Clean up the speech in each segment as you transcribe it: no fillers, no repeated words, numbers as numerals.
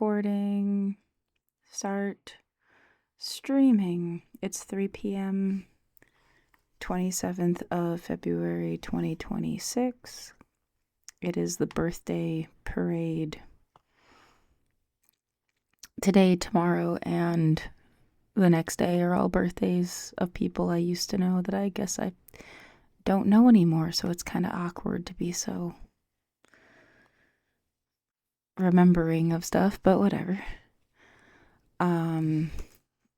recording, start streaming. It's 3 p.m., 27th of February 2026. It is the birthday parade. Today, tomorrow, and the next day are all birthdays of people I used to know that I guess I don't know anymore, so it's kind of awkward to be so remembering of stuff, but whatever.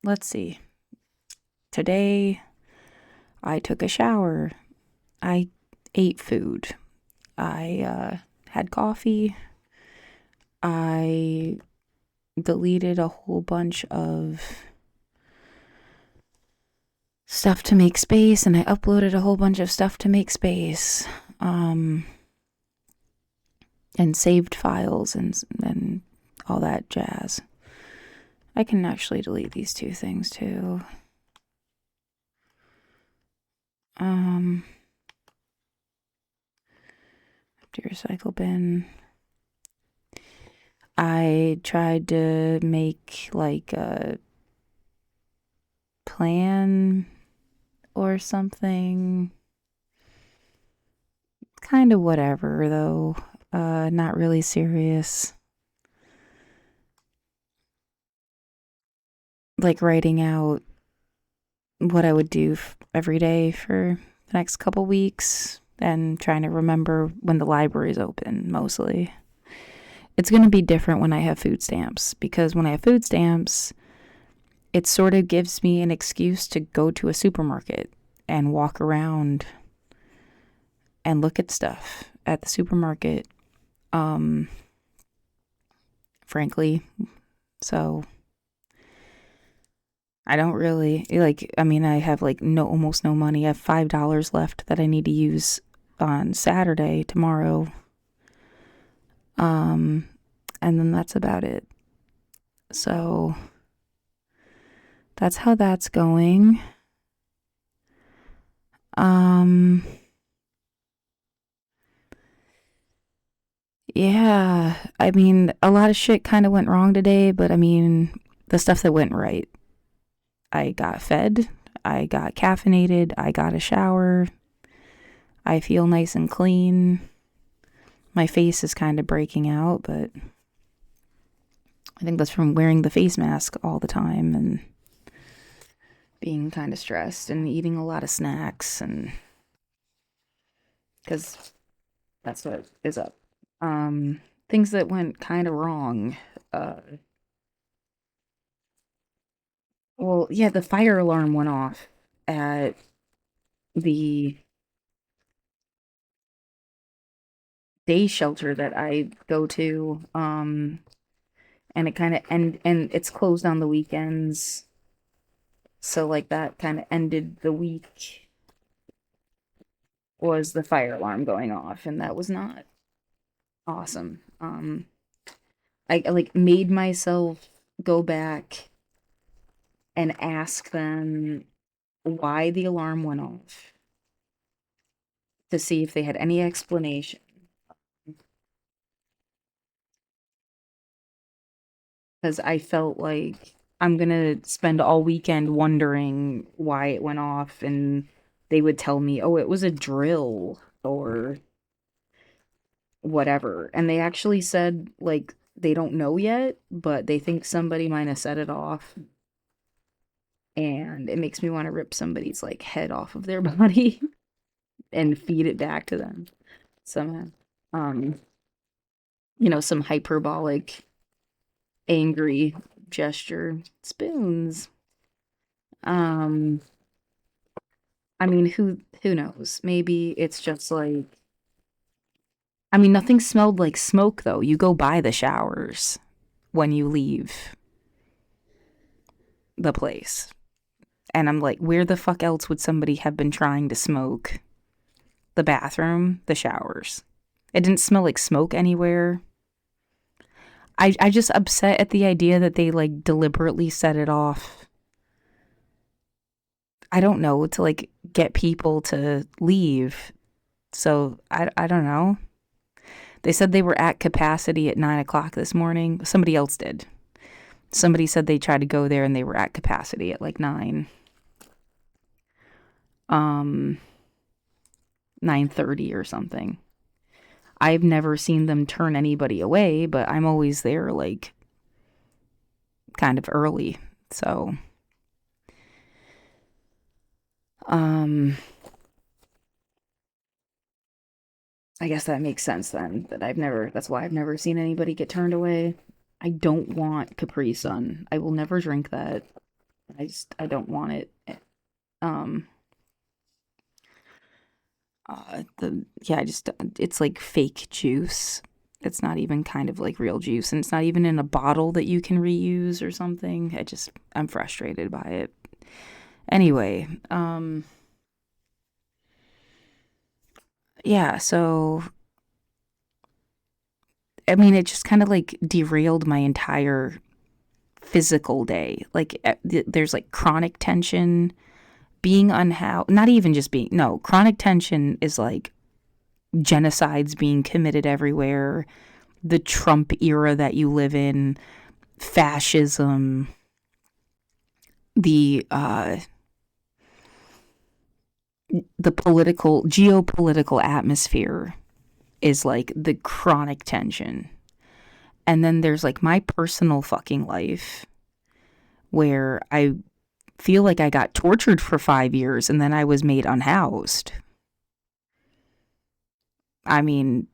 Let's see. Today, I took a shower. I ate food. I had coffee. I deleted a whole bunch of stuff to make space, and I uploaded a whole bunch of stuff to make space. And saved files and all that jazz. I can actually delete these two things too. Empty recycle bin. I tried to make like a plan or something. Kind of whatever though. Not really serious. Like writing out what I would do every day for the next couple weeks and trying to remember when the library's open, mostly. It's going to be different when I have food stamps, because when I have food stamps, it sort of gives me an excuse to go to a supermarket and walk around and look at stuff at the supermarket. Frankly, so I don't really I have almost no money. I have $5 left that I need to use on Saturday, tomorrow. And then that's about it. So that's how that's going. Yeah, a lot of shit kind of went wrong today, but the stuff that went right. I got fed, I got caffeinated, I got a shower, I feel nice and clean. My face is kind of breaking out, but I think that's from wearing the face mask all the time and being kind of stressed and eating a lot of snacks, and because that's what is up. Things that went kind of wrong. Well, yeah, the fire alarm went off at the day shelter that I go to. And it kind of and it's closed on the weekends. So like that kind of ended the week, was the fire alarm going off, and that was not awesome. I like made myself go back and ask them why the alarm went off to see if they had any explanation. Because I felt like I'm gonna spend all weekend wondering why it went off, and they would tell me, oh, it was a drill or whatever. And they actually said, like, they don't know yet, but they think somebody might have set it off. And it makes me want to rip somebody's, like, head off of their body and feed it back to them somehow. Some hyperbolic, angry gesture. Spoons. Who knows? Maybe it's just like, nothing smelled like smoke though. You go by the showers when you leave the place. And I'm like, where the fuck else would somebody have been trying to smoke? The bathroom, the showers. It didn't smell like smoke anywhere. I just upset at the idea that they like deliberately set it off. I don't know, to like get people to leave. So I don't know. They said they were at capacity at 9 o'clock this morning. Somebody else did. Somebody said they tried to go there and they were at capacity at like 9:30 or something. I've never seen them turn anybody away, but I'm always there like kind of early. So I guess that makes sense then. That's why I've never seen anybody get turned away. I don't want Capri Sun. I will never drink that. I don't want it. Um, it's like fake juice. It's not even kind of like real juice, and it's not even in a bottle that you can reuse or something. I'm frustrated by it. Anyway, yeah, so I mean, it just kind of like derailed my entire physical day. Like, there's like chronic tension, being unhoused, not even just being, no, chronic tension is like genocides being committed everywhere, the Trump era that you live in, fascism, the geopolitical atmosphere is like the chronic tension. And then there's like my personal fucking life where I feel like I got tortured for 5 years and then I was made unhoused. I mean,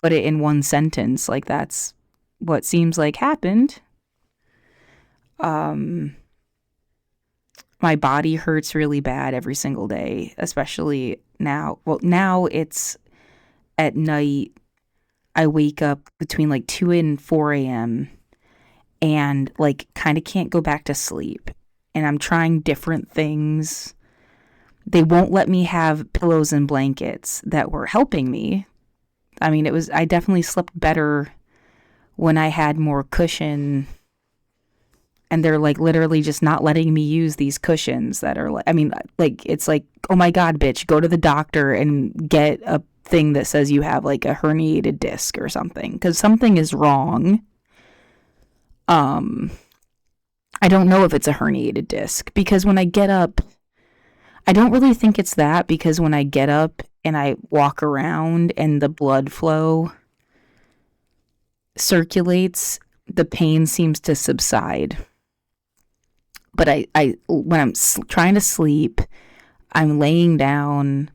put it in one sentence, like that's what seems like happened. My body hurts really bad every single day, especially now. Well, now it's at night. I wake up between like 2 and 4 a.m. and like kind of can't go back to sleep. And I'm trying different things. They won't let me have pillows and blankets that were helping me. I mean, I definitely slept better when I had more cushion. And they're like literally just not letting me use these cushions that are like, I mean, like, it's like, oh my God, bitch, go to the doctor and get a thing that says you have like a herniated disc or something, because something is wrong. I don't know if it's a herniated disc, because when I get up, I don't really think it's that, because when I get up and I walk around and the blood flow circulates, the pain seems to subside. But when I'm trying to sleep, I'm laying down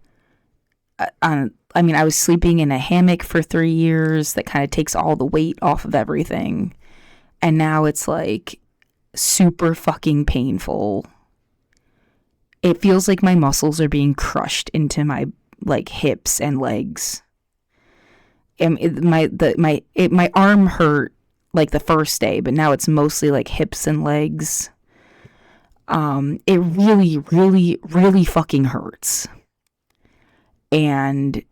I was sleeping in a hammock for 3 years that kind of takes all the weight off of everything. And now it's like super fucking painful. It feels like my muscles are being crushed into my like hips and legs. And my arm hurt like the first day, but now it's mostly like hips and legs. It really, really, really fucking hurts. And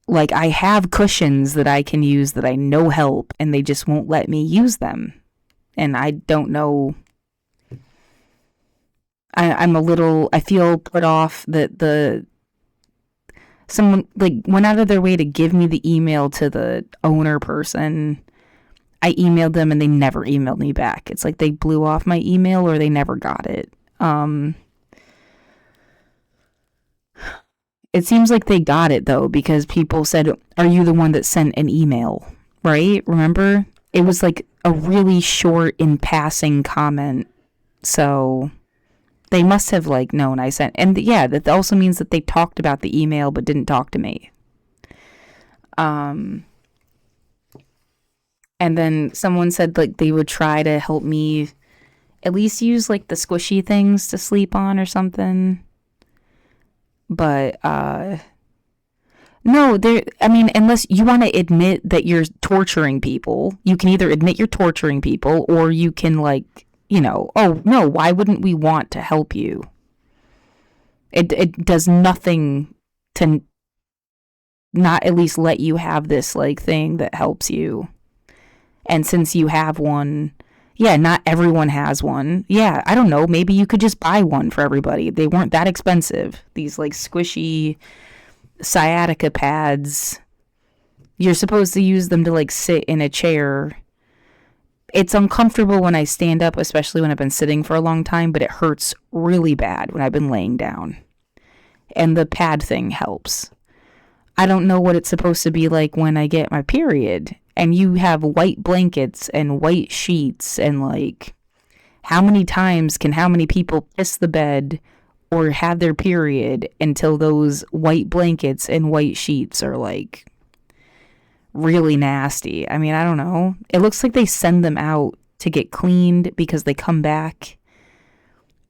like, I have cushions that I can use that I know help, and they just won't let me use them. And I don't know. I feel put off that someone like went out of their way to give me the email to the owner person. I emailed them and they never emailed me back. It's like they blew off my email or they never got it. It seems like they got it though, because people said, "Are you the one that sent an email?" Right? Remember? It was like a really short in passing comment. So they must have like known I sent. And yeah, that also means that they talked about the email but didn't talk to me. And then someone said like they would try to help me at least use like the squishy things to sleep on or something. But no, unless you want to admit that you're torturing people, you can either admit you're torturing people, or you can like, oh no, why wouldn't we want to help you? It does nothing to not at least let you have this like thing that helps you. And since you have one, yeah, not everyone has one. Yeah, I don't know. Maybe you could just buy one for everybody. They weren't that expensive. These like squishy sciatica pads. You're supposed to use them to like sit in a chair. It's uncomfortable when I stand up, especially when I've been sitting for a long time, but it hurts really bad when I've been laying down. And the pad thing helps. I don't know what it's supposed to be like when I get my period. And you have white blankets and white sheets, and like, how many times can how many people piss the bed or have their period until those white blankets and white sheets are like really nasty? I mean, I don't know. It looks like they send them out to get cleaned because they come back.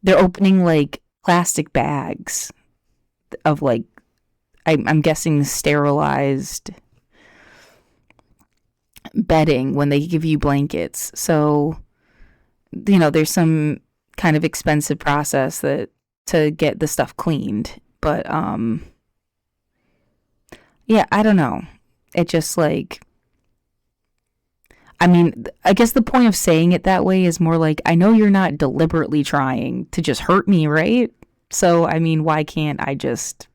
They're opening like plastic bags of like, I'm guessing sterilized bedding when they give you blankets. So, there's some kind of expensive process that to get the stuff cleaned. But yeah, I don't know. It just like, I mean, I guess the point of saying it that way is more like, I know you're not deliberately trying to just hurt me, right? So, I mean, why can't I just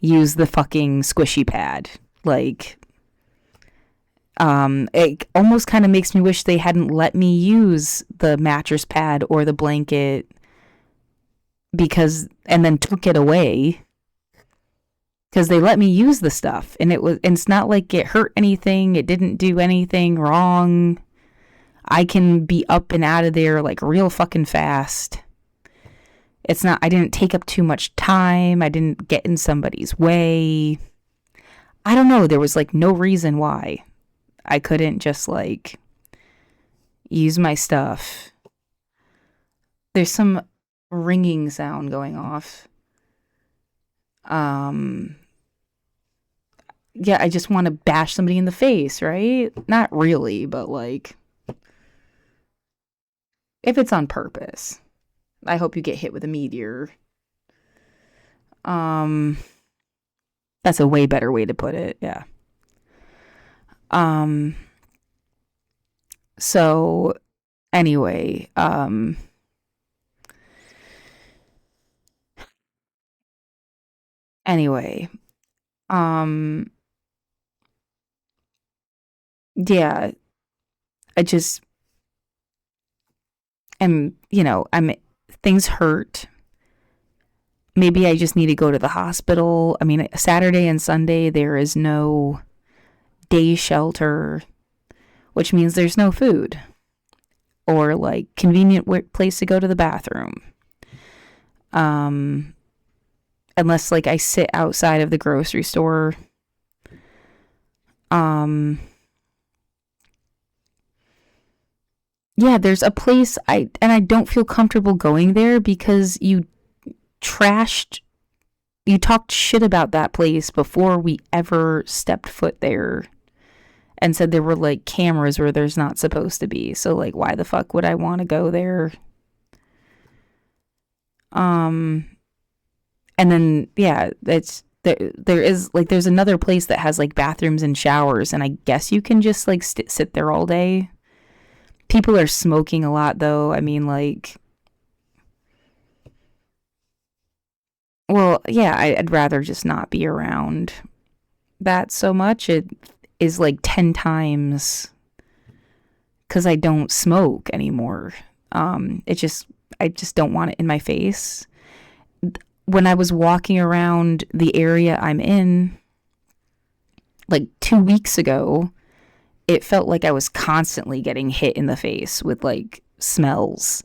use the fucking squishy pad? Like, it almost kind of makes me wish they hadn't let me use the mattress pad or the blanket and then took it away, because they let me use the stuff, and it's not like it hurt anything. It didn't do anything wrong. I can be up and out of there like real fucking fast. I didn't take up too much time. I didn't get in somebody's way. I don't know. There was like no reason why I couldn't just like use my stuff. There's some ringing sound going off. Yeah, I just want to bash somebody in the face, right? Not really, but like, if it's on purpose. I hope you get hit with a meteor. Um, that's a way better way to put it. Yeah. Um, so anyway, anyway, um, yeah, I just things hurt. Maybe I just need to go to the hospital. I mean, Saturday and Sunday, there is no day shelter, which means there's no food or like convenient place to go to the bathroom. Unless like I sit outside of the grocery store. Yeah, there's a place I don't feel comfortable going there because you talked shit about that place before we ever stepped foot there, and said there were like cameras where there's not supposed to be. So like, why the fuck would I want to go there? And then yeah, there is like, there's another place that has like bathrooms and showers, and I guess you can just like sit there all day. People are smoking a lot though. I mean, like, well, yeah, I'd rather just not be around that so much. It is like 10 times because I don't smoke anymore. I just don't want it in my face. When I was walking around the area I'm in, like 2 weeks ago, it felt like I was constantly getting hit in the face with like smells.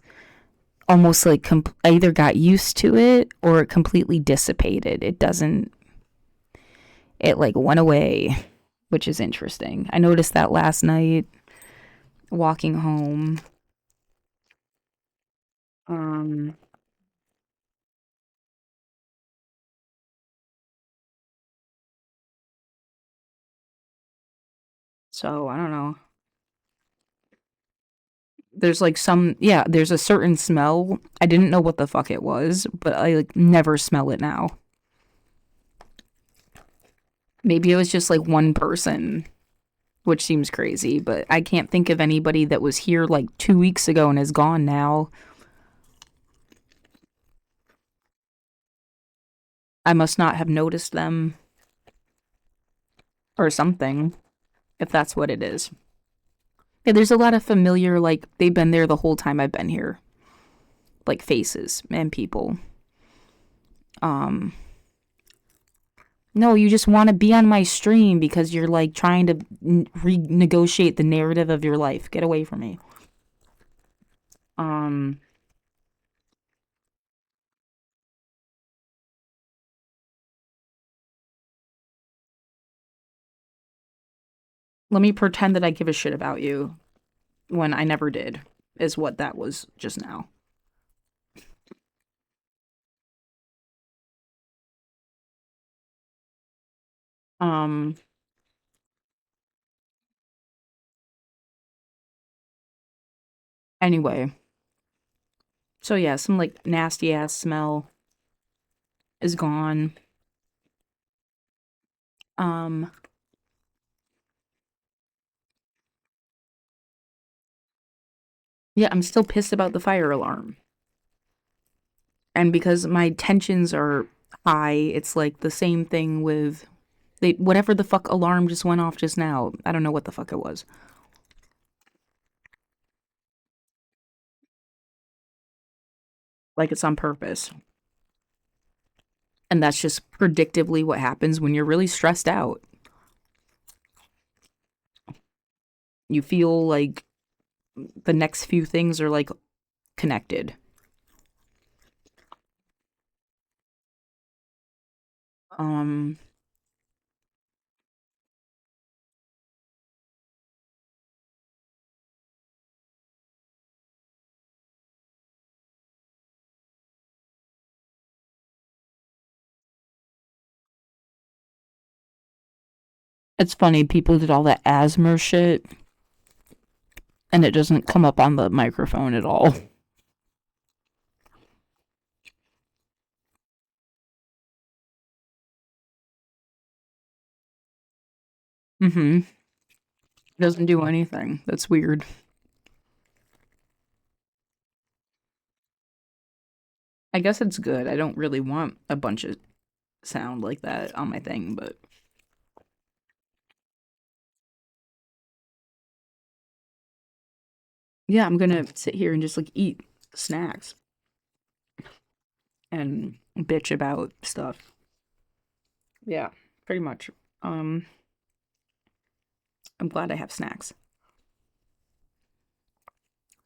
Almost like I either got used to it or it completely dissipated. It like went away, which is interesting. I noticed that last night walking home. So I don't know. There's like there's a certain smell. I didn't know what the fuck it was, but I like never smell it now. Maybe it was just like one person, which seems crazy, but I can't think of anybody that was here like 2 weeks ago and is gone now. I must not have noticed them. or something, if that's what it is. Yeah, there's a lot of familiar, like, they've been there the whole time I've been here, like faces and people. Um, no, you just want to be on my stream because you're like trying to renegotiate the narrative of your life. Get away from me. Um, Let me pretend that I give a shit about you when I never did, is what that was just now. Um, anyway, so yeah, some like nasty ass smell is gone. Um, yeah, I'm still pissed about the fire alarm. And because my tensions are high, it's like the same thing with whatever the fuck alarm just went off just now. I don't know what the fuck it was. Like it's on purpose. And that's just predictably what happens when you're really stressed out. You feel like the next few things are like connected. Um it's funny, people did all that asthma shit and it doesn't come up on the microphone at all. Mm-hmm. It doesn't do anything. That's weird. I guess it's good. I don't really want a bunch of sound like that on my thing, but yeah, I'm gonna sit here and just like eat snacks and bitch about stuff. Yeah, pretty much. Um, I'm glad I have snacks.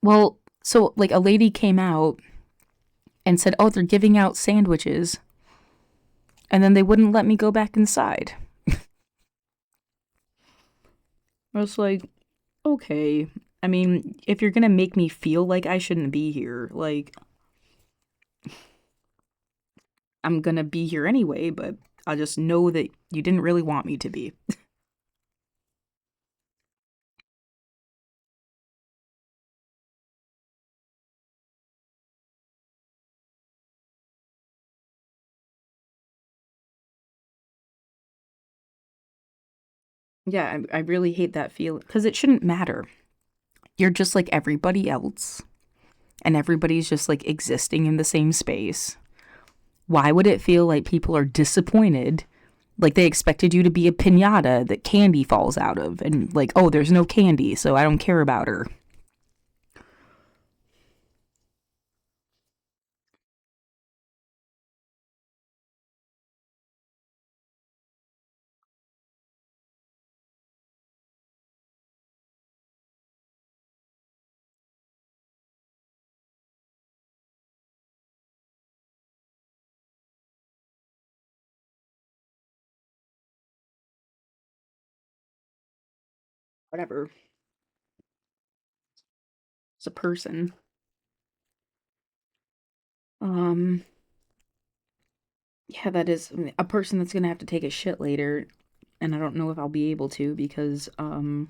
Well, so like a lady came out and said, "Oh, they're giving out sandwiches," and then they wouldn't let me go back inside. I was like, okay. I mean, if you're gonna make me feel like I shouldn't be here, like I'm gonna be here anyway, but I'll just know that you didn't really want me to be. Yeah, I really hate that feeling because it shouldn't matter. You're just like everybody else, and everybody's just like existing in the same space. Why would it feel like people are disappointed? Like they expected you to be a pinata that candy falls out of, and like, oh, there's no candy, so I don't care about her. Whatever. It's a person. Um, yeah, that is a person that's gonna have to take a shit later, and I don't know if I'll be able to because the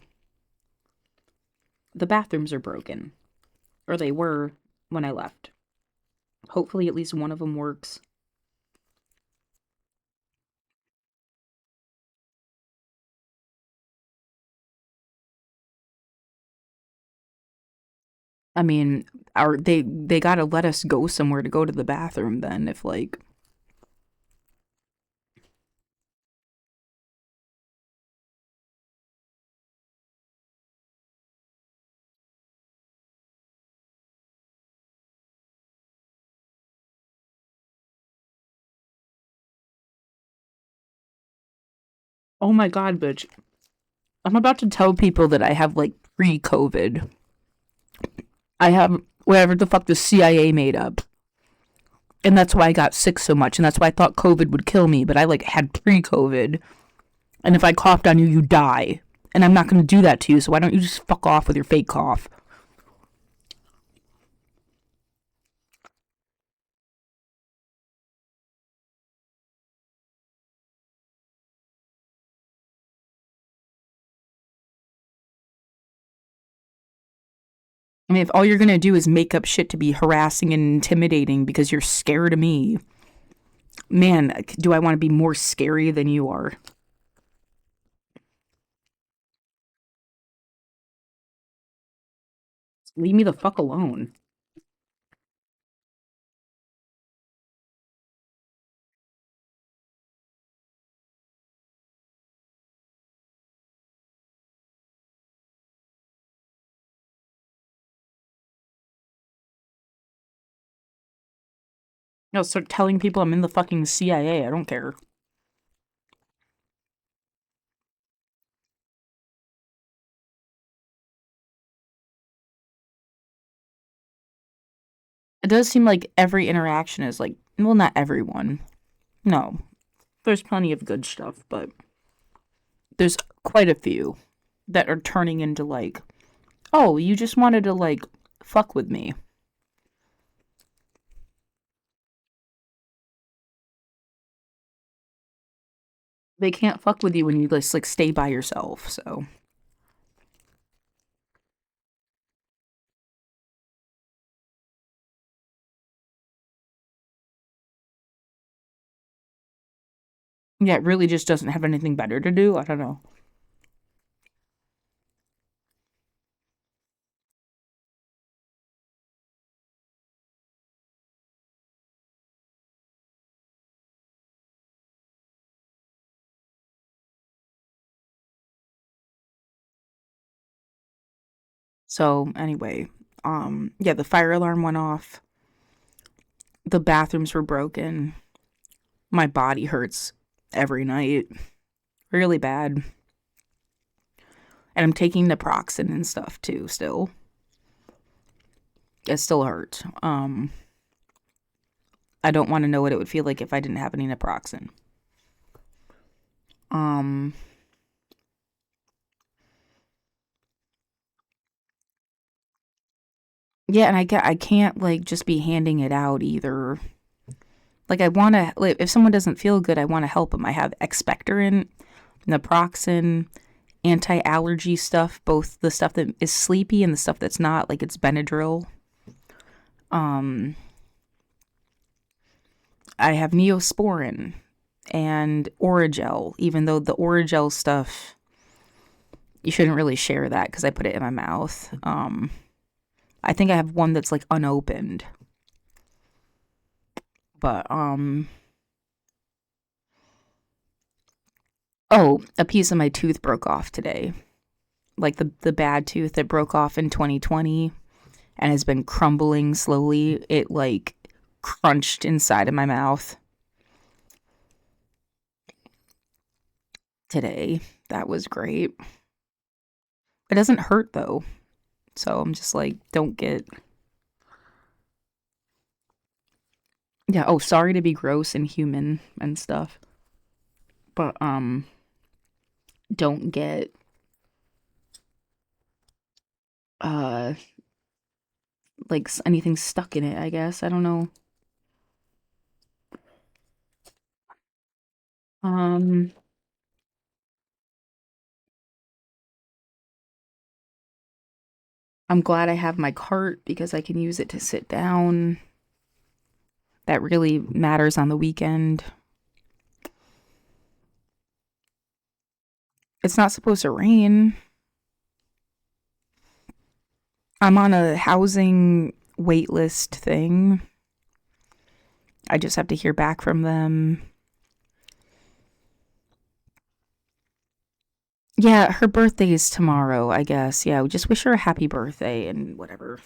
bathrooms are broken, or they were when I left. Hopefully, at least one of them works. I mean, are they gotta let us go somewhere to go to the bathroom then if like Oh my god, bitch. I'm about to tell people that I have like pre-COVID. I have whatever the fuck the CIA made up. And that's why I got sick so much. And that's why I thought COVID would kill me. But I like had pre-COVID. And if I coughed on you, you die. And I'm not going to do that to you. So why don't you just fuck off with your fake cough? I mean, if all you're going to do is make up shit to be harassing and intimidating because you're scared of me, man, do I want to be more scary than you are? Leave me the fuck alone. No, start telling people I'm in the fucking CIA. I don't care. It does seem like every interaction is like, well, not everyone. No, there's plenty of good stuff, but there's quite a few that are turning into like, oh, you just wanted to like fuck with me. They can't fuck with you when you just like stay by yourself. So yeah, it really just doesn't have anything better to do. I don't know. So anyway, yeah, the fire alarm went off. The bathrooms were broken. My body hurts every night, really bad. And I'm taking naproxen and stuff too. Still, it still hurts. I don't want to know what it would feel like if I didn't have any naproxen. Um, yeah, and I can't like just be handing it out either. Like I want to, like, if someone doesn't feel good, I want to help them. I have expectorant, naproxen, anti-allergy stuff, both the stuff that is sleepy and the stuff that's not, like it's Benadryl. Um, I have Neosporin and Oragel, even though the Oragel stuff, you shouldn't really share that because I put it in my mouth. I think I have one that's like unopened, but oh, a piece of my tooth broke off today. Like the bad tooth that broke off in 2020 and has been crumbling slowly. It like crunched inside of my mouth today. That was great. It doesn't hurt though. So I'm just like, don't get. Yeah, oh, sorry to be gross and human and stuff. But don't get uh like anything stuck in it, I guess. I don't know. Um I'm glad I have my cart because I can use it to sit down. That really matters on the weekend. It's not supposed to rain. I'm on a housing wait list thing. I just have to hear back from them. Yeah, her birthday is tomorrow, I guess. Yeah, we just wish her a happy birthday and whatever.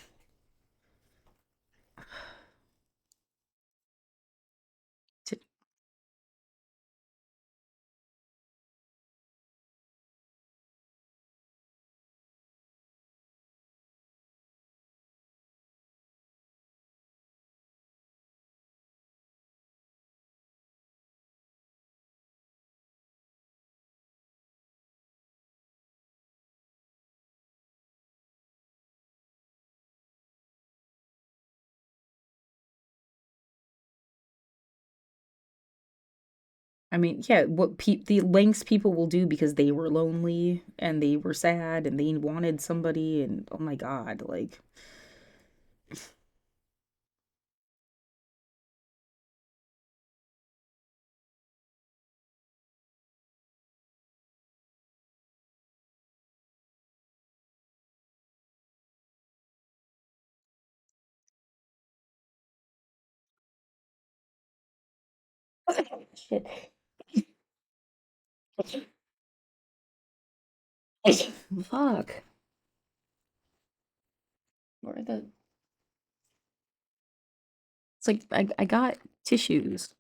I mean, yeah, the lengths people will do because they were lonely and they were sad and they wanted somebody and oh my God, like shit. Fuck. Where are the It's like I got tissues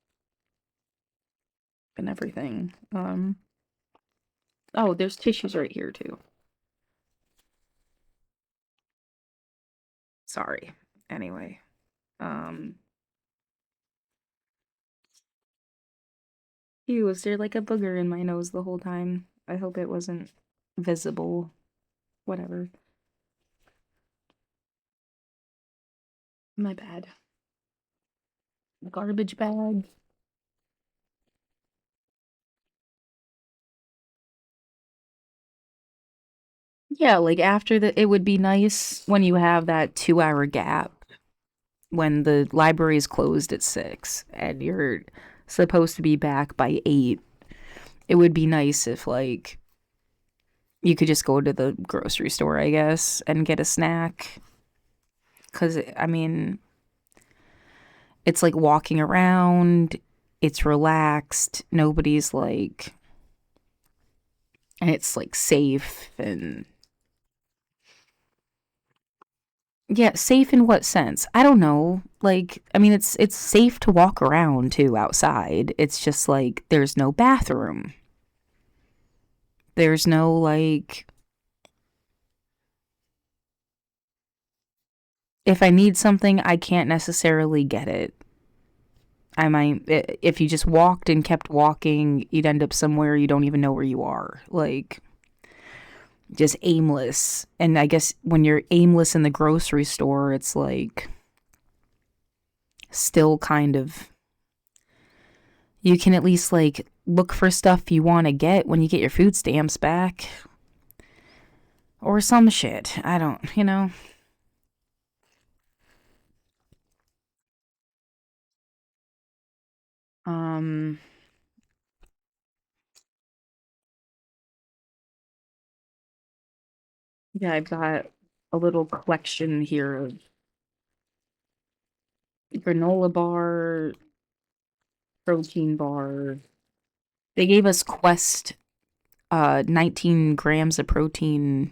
and everything. Oh, there's tissues right here too. Sorry. Anyway, um, ew, was there like a booger in my nose the whole time? I hope it wasn't visible. Whatever. My bad. Garbage bag. Yeah, like after it would be nice when you have that 2 hour gap when the library is closed at 6 and you're supposed to be back by 8. It would be nice if, like, you could just go to the grocery store, I guess, and get a snack. Because, I mean, it's like walking around, it's relaxed, nobody's like, and it's like safe and yeah, safe in what sense? I don't know. Like, I mean, it's safe to walk around too outside. It's just like there's no bathroom. There's no like if I need something, I can't necessarily get it. I might if you just walked and kept walking, you'd end up somewhere you don't even know where you are. Like just aimless. And I guess when you're aimless in the grocery store, it's like still kind of you can at least like look for stuff you want to get when you get your food stamps back or some shit. I don't. Um yeah, I've got a little collection here of granola bar, protein bar. They gave us Quest 19 grams of protein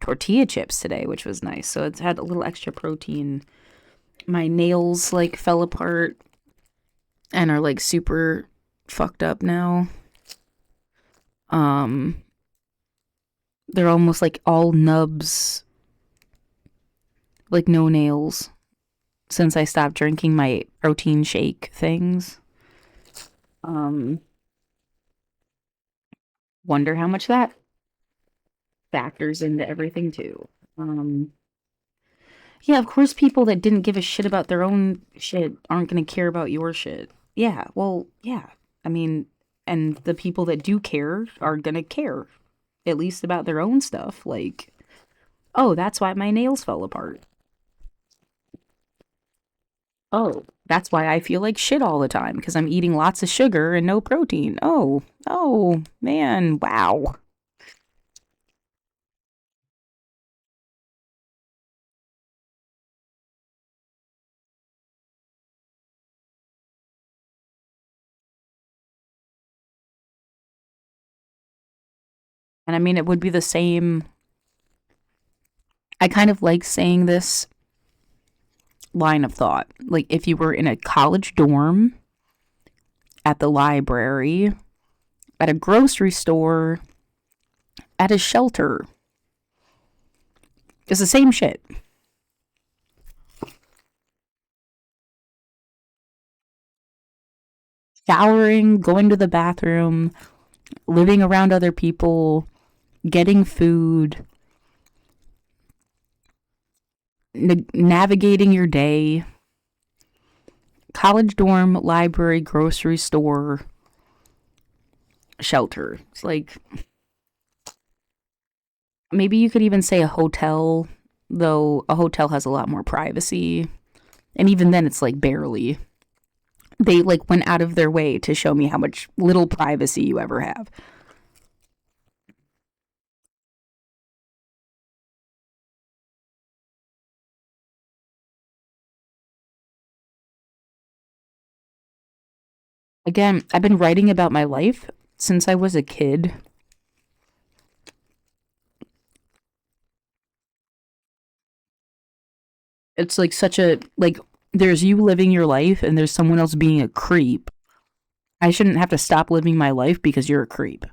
tortilla chips today, which was nice. So it's had a little extra protein. My nails like fell apart and are like super fucked up now. Um, they're almost like all nubs, like no nails, since I stopped drinking my protein shake things. Um, wonder how much that factors into everything too. Um, yeah, of course, people that didn't give a shit about their own shit aren't gonna care about your shit. Yeah, well, yeah. I mean, and the people that do care are gonna care, at least about their own stuff. Like, oh, that's why my nails fell apart. Oh, that's why I feel like shit all the time because I'm eating lots of sugar and no protein. Oh, man, wow. And I mean, it would be the same. I kind of like saying this line of thought. Like, if you were in a college dorm, at the library, at a grocery store, at a shelter, it's the same shit. Showering, going to the bathroom, living around other people, getting food, navigating your day, college dorm, library, grocery store. shelter. It's like maybe you could even say a hotel, though a hotel has a lot more privacy. And even then, it's like barely. They like went out of their way to show me how much little privacy you ever have. Again, I've been writing about my life since I was a kid. It's like such a like there's you living your life and there's someone else being a creep. I shouldn't have to stop living my life because you're a creep.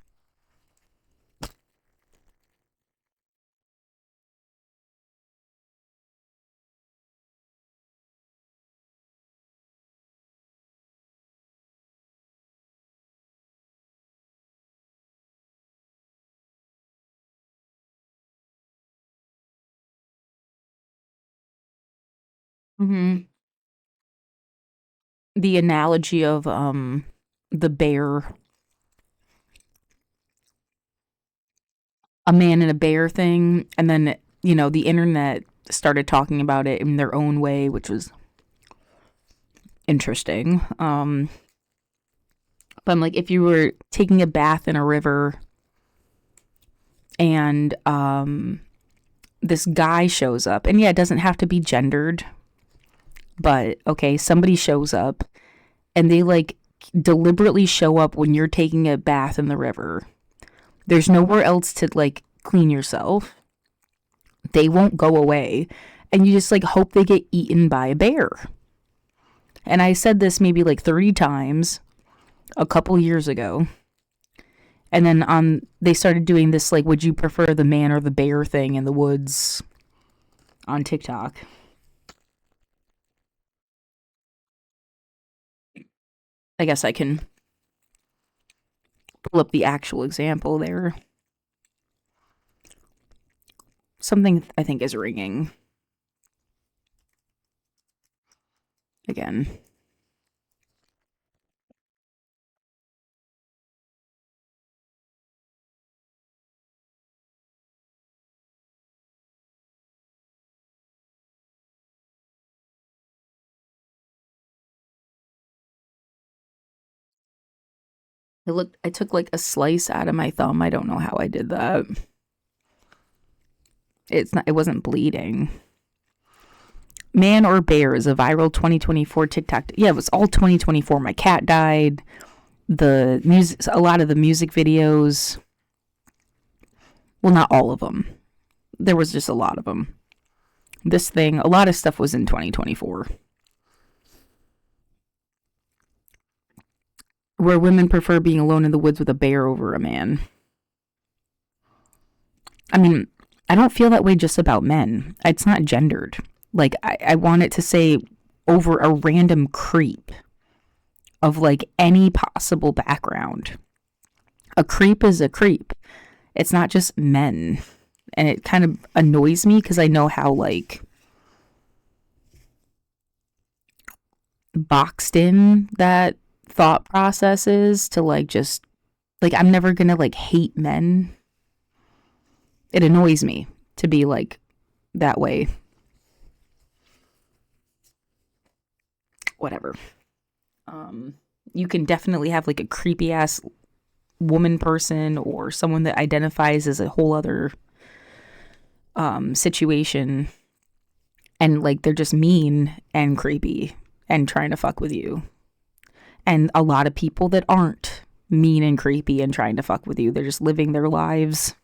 Hmm. The analogy of the bear, a man and a bear thing, and then the internet started talking about it in their own way, which was interesting. But I'm like, if you were taking a bath in a river and this guy shows up, and yeah, it doesn't have to be gendered, but okay, somebody shows up and they like deliberately show up when you're taking a bath in the river. There's nowhere else to like clean yourself. They won't go away. And you just like hope they get eaten by a bear. And I said this maybe like 30 times a couple years ago. And then they started doing this like would you prefer the man or the bear thing in the woods on TikTok. I guess I can pull up the actual example there. Something I think is ringing again. I took like a slice out of my thumb. I don't know how I did that. It wasn't bleeding. Man or Bear is a viral 2024 TikTok. Yeah, it was all 2024. My cat died. The music, a lot of the music videos. Well, not all of them. There was just a lot of them. This thing, a lot of stuff was in 2024. Where women prefer being alone in the woods with a bear over a man. I mean, I don't feel that way just about men. It's not gendered. Like, I want it to say over a random creep of like any possible background. A creep is a creep. It's not just men. And it kind of annoys me because I know how like boxed in that thought process is to like just like I'm never gonna like hate men. It annoys me to be like that way. Whatever. Um, you can definitely have like a creepy ass woman person or someone that identifies as a whole other situation and like they're just mean and creepy and trying to fuck with you. And a lot of people that aren't mean and creepy and trying to fuck with you. They're just living their lives.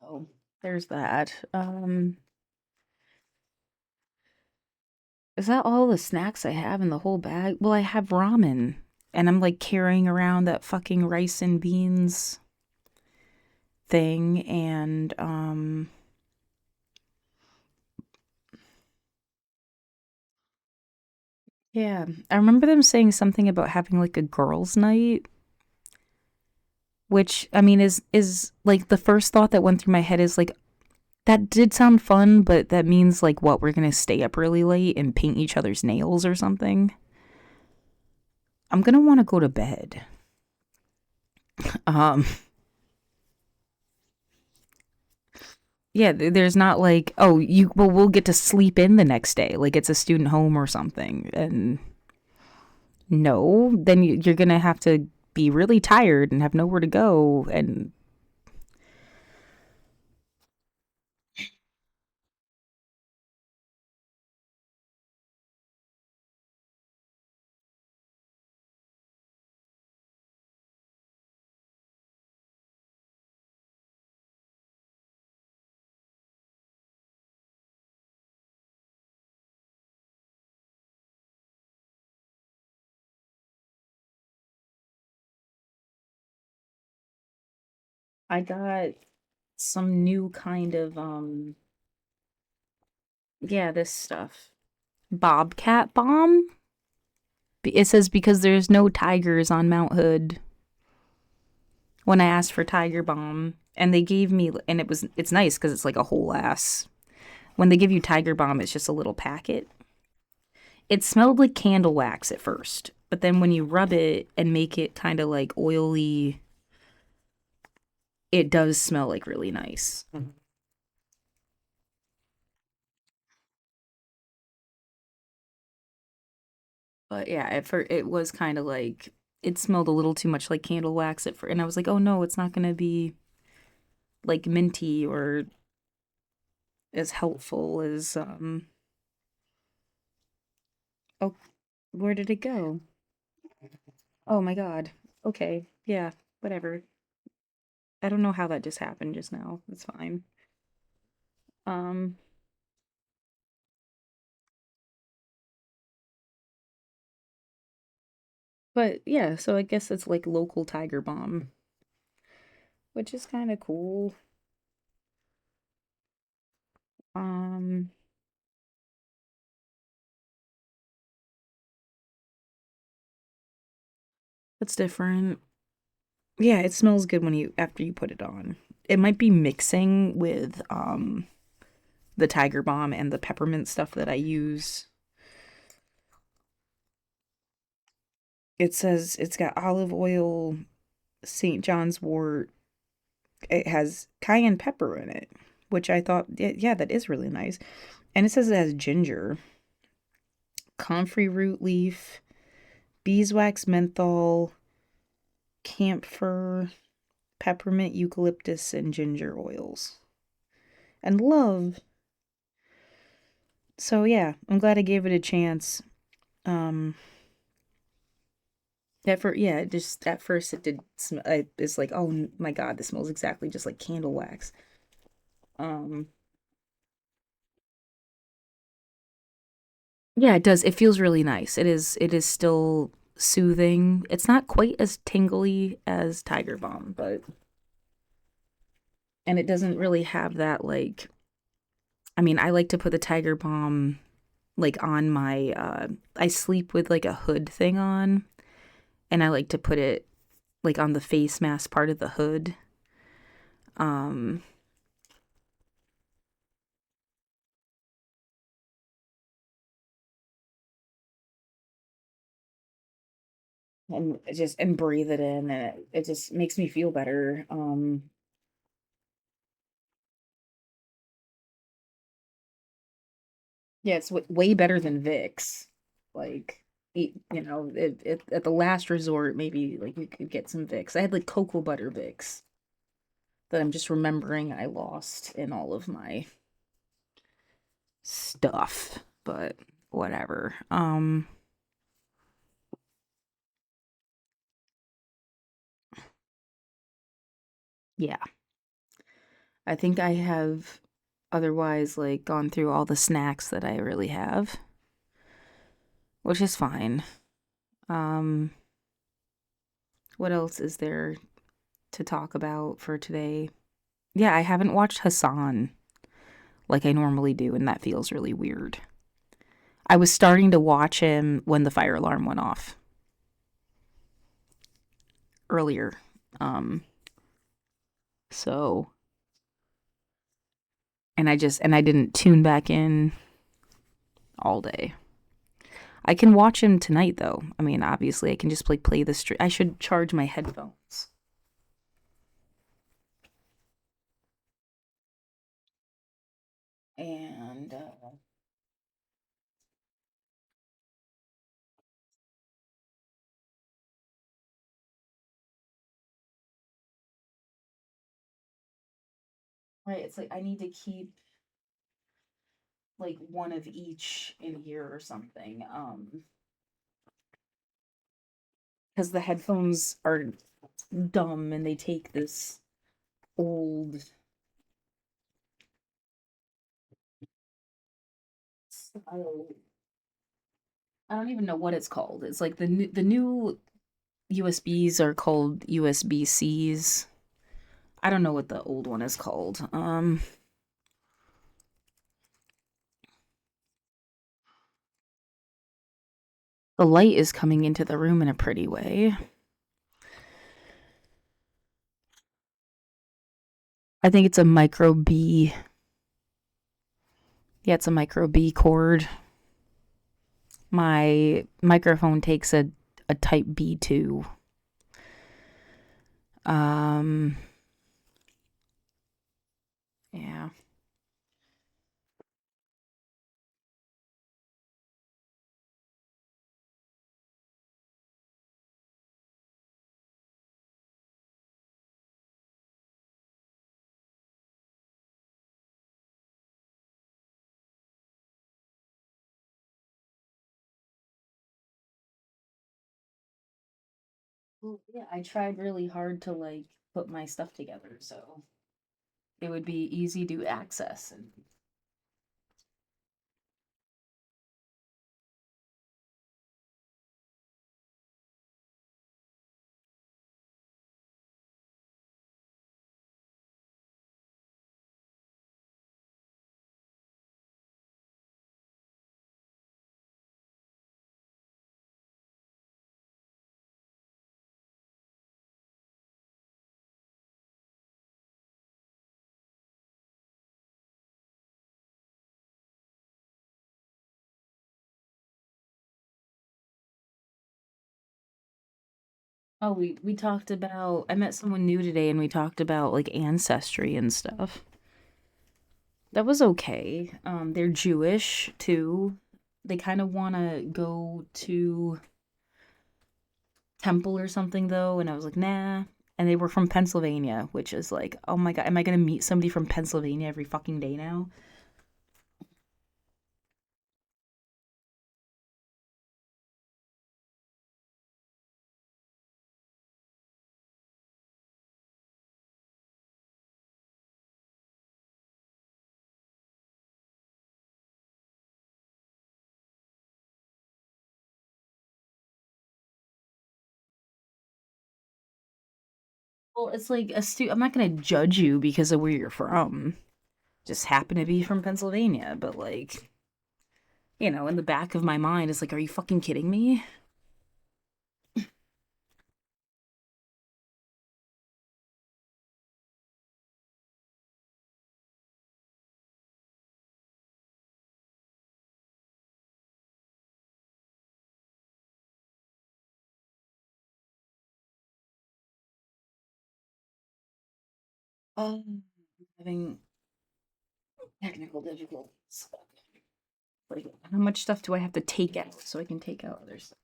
So there's that. Is that all the snacks I have in the whole bag? Well, I have ramen and I'm like carrying around that fucking rice and beans thing, and yeah, I remember them saying something about having like a girls' night, which I mean is like the first thought that went through my head is like that did sound fun, but that means like what, we're gonna stay up really late and paint each other's nails or something. I'm gonna want to go to bed. Um, yeah, there's not like, oh, you, well, we'll get to sleep in the next day, like it's a student home or something. And no, then you're gonna have to be really tired and have nowhere to go. And I got some new kind of yeah, this stuff. Bobcat bomb. It says because there's no tigers on Mount Hood. When I asked for tiger balm, and they gave me, and it's nice because it's like a whole ass. When they give you tiger balm, it's just a little packet. It smelled like candle wax at first, but then when you rub it and make it kind of like oily, it does smell like really nice. But yeah, at first it was kind of like it smelled a little too much like candle wax at first, and I was like, oh no, it's not gonna be like minty or as helpful as oh, where did it go? Oh my god. Okay. Yeah, whatever. I don't know how that just happened just now. It's fine. Um, but yeah, so I guess it's like local tiger balm, which is kind of cool. Um, it's different. Yeah, it smells good when you after you put it on. It might be mixing with the tiger balm and the peppermint stuff that I use. It says it's got olive oil, St. John's wort. It has cayenne pepper in it, which I thought, yeah, yeah, that is really nice. And it says it has ginger, comfrey root leaf, beeswax, menthol, camphor, peppermint, eucalyptus, and ginger oils. And love. So yeah, I'm glad I gave it a chance. Um, yeah, just at first it did. It's like, oh my god, this smells exactly just like candle wax. Um, yeah, it does. It feels really nice. It is. It is still soothing. It's not quite as tingly as Tiger Balm, but and it doesn't really have that like. I mean, I like to put the Tiger Balm like on my. I sleep with like a hood thing on, and I like to put it like on the face mask part of the hood. Um, and just and breathe it in, and it just makes me feel better. Yeah, it's way better than Vicks. Like, you know, at the last resort, maybe like we could get some Vicks. I had like cocoa butter Vicks that I'm just remembering I lost in all of my stuff, but whatever. Yeah, I think I have otherwise like gone through all the snacks that I really have, which is fine. Um, what else is there to talk about for today? Yeah, I haven't watched Hassan like I normally do, and that feels really weird. I was starting to watch him when the fire alarm went off earlier. Um, so and I didn't tune back in all day. I can watch him tonight though. I mean, obviously I can just play the stream. I should charge my headphones. And right, it's like I need to keep like one of each in here or something. Because the headphones are dumb and they take this old style. I don't even know what it's called. It's like the new USBs are called USB Cs. I don't know what the old one is called. The light is coming into the room in a pretty way. I think it's a micro B. Yeah, it's a micro B cord. My microphone takes a type B2. Um, yeah. Well, yeah, I tried really hard to like put my stuff together so it would be easy to access and oh, we talked about I met someone new today and we talked about like ancestry and stuff. That was okay. They're Jewish too. They kind of want to go to temple or something though, and I was like, nah. And they were from Pennsylvania, which is like, oh my god, am I gonna meet somebody from Pennsylvania every fucking day now? Well, it's like I'm not gonna judge you because of where you're from. Just happen to be from Pennsylvania, but like, in the back of my mind, it's like, are you fucking kidding me? Having technical difficulties. Like, how much stuff do I have to take out so I can take out other stuff?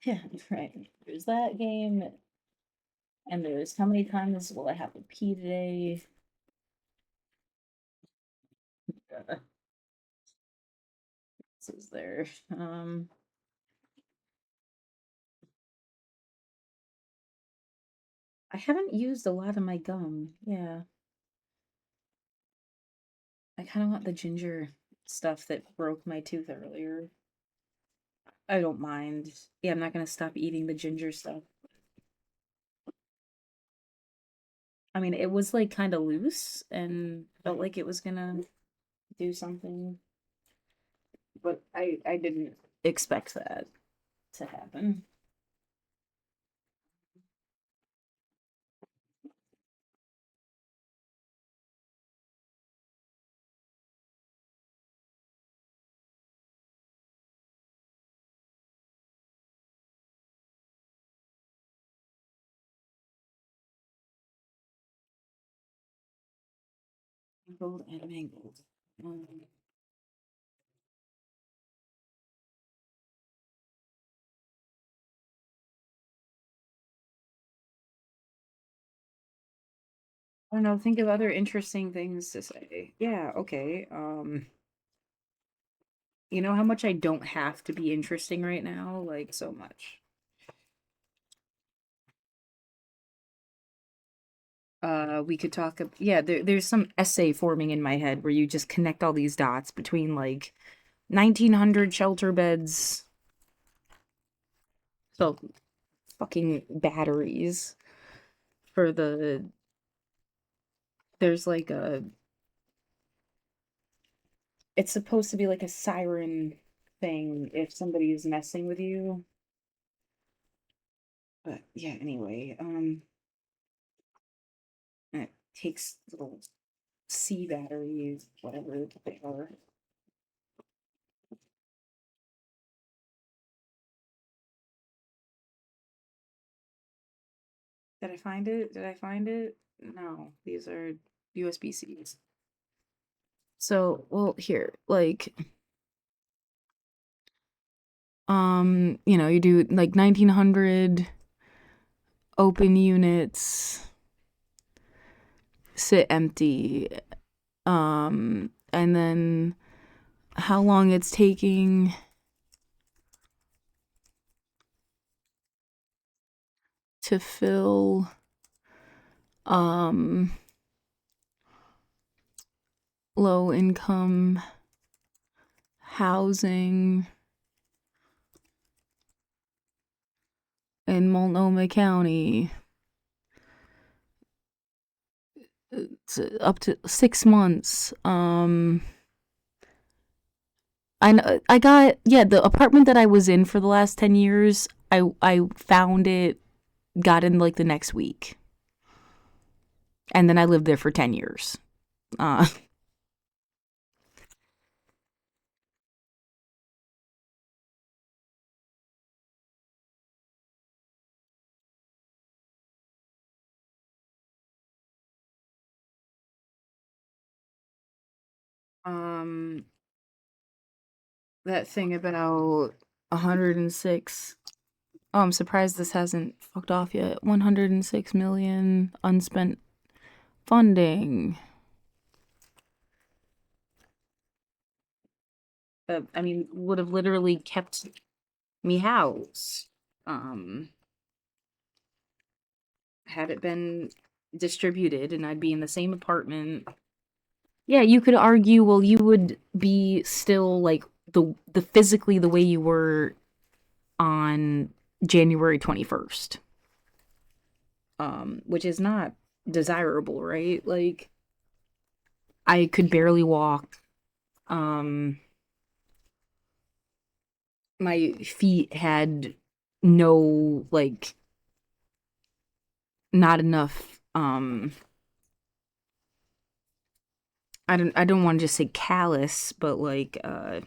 Yeah, right. There's that game. And there's how many times will I have to pee today? Uh, this is there. I haven't used a lot of my gum. Yeah. I kind of want the ginger stuff that broke my tooth earlier. I don't mind. Yeah, I'm not gonna stop eating the ginger stuff. I mean, it was like kind of loose and felt like it was gonna do something, but I didn't expect that to happen. Mangled and mangled. Um, I don't know. Think of other interesting things to say. Yeah. Okay. You know how much I don't have to be interesting right now? Like so much. We could talk. Yeah, there's some essay forming in my head where you just connect all these dots between like 1900 shelter beds, so fucking batteries for the. There's like a. It's supposed to be like a siren thing if somebody is messing with you. But yeah, anyway, it takes little C batteries, whatever they are. Did I find it? Did I find it? No, these are USB-Cs. So, well, here, like, you do like 1900 open units, sit empty, and then how long it's taking to fill, um, low income housing in Multnomah County. It's up to 6 months. I got, yeah, the apartment that I was in for the last 10 years. I found it, got in like the next week, and then I lived there for 10 years. Uh, um, that thing about 106. Oh, I'm surprised this hasn't fucked off yet. 106 million unspent funding. I mean, would have literally kept me housed. Um, had it been distributed and I'd be in the same apartment. Yeah, you could argue, well, you would be still like the physically the way you were on January 21st. Which is not desirable, right? Like I could barely walk. Um my feet had no like not enough I don't want to just say callus, but like they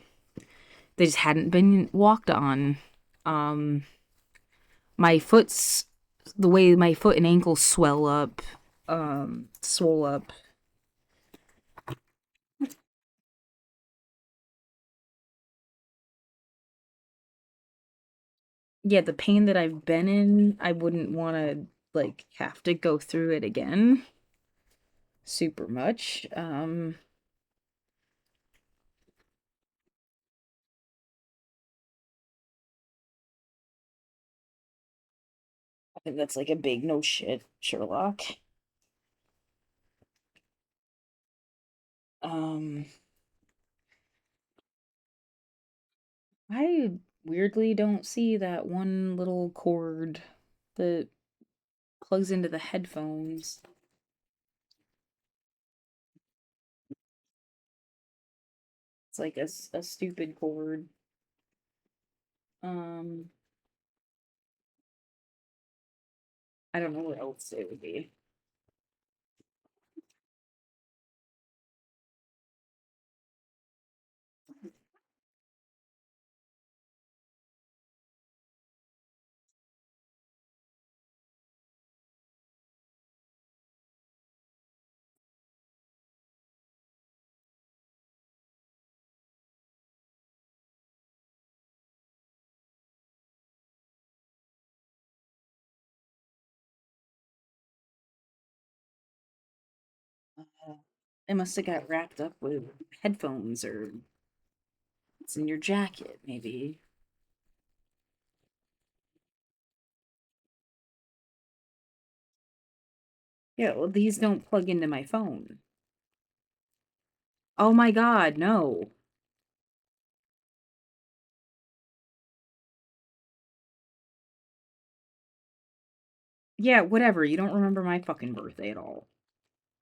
just hadn't been walked on. Um my foot's the way my foot and ankles swell up, swole up. Yeah, the pain that I've been in, I wouldn't want to like have to go through it again super much. I think that's like a big no shit, Sherlock. Um, I weirdly don't see that one little cord that plugs into the headphones. It's like a stupid cord. Um, I don't know what else it would be. Uh, it must have got wrapped up with headphones or it's in your jacket, maybe. Yeah, well, these don't plug into my phone. Oh my god, no. Yeah, whatever. You don't remember my fucking birthday at all.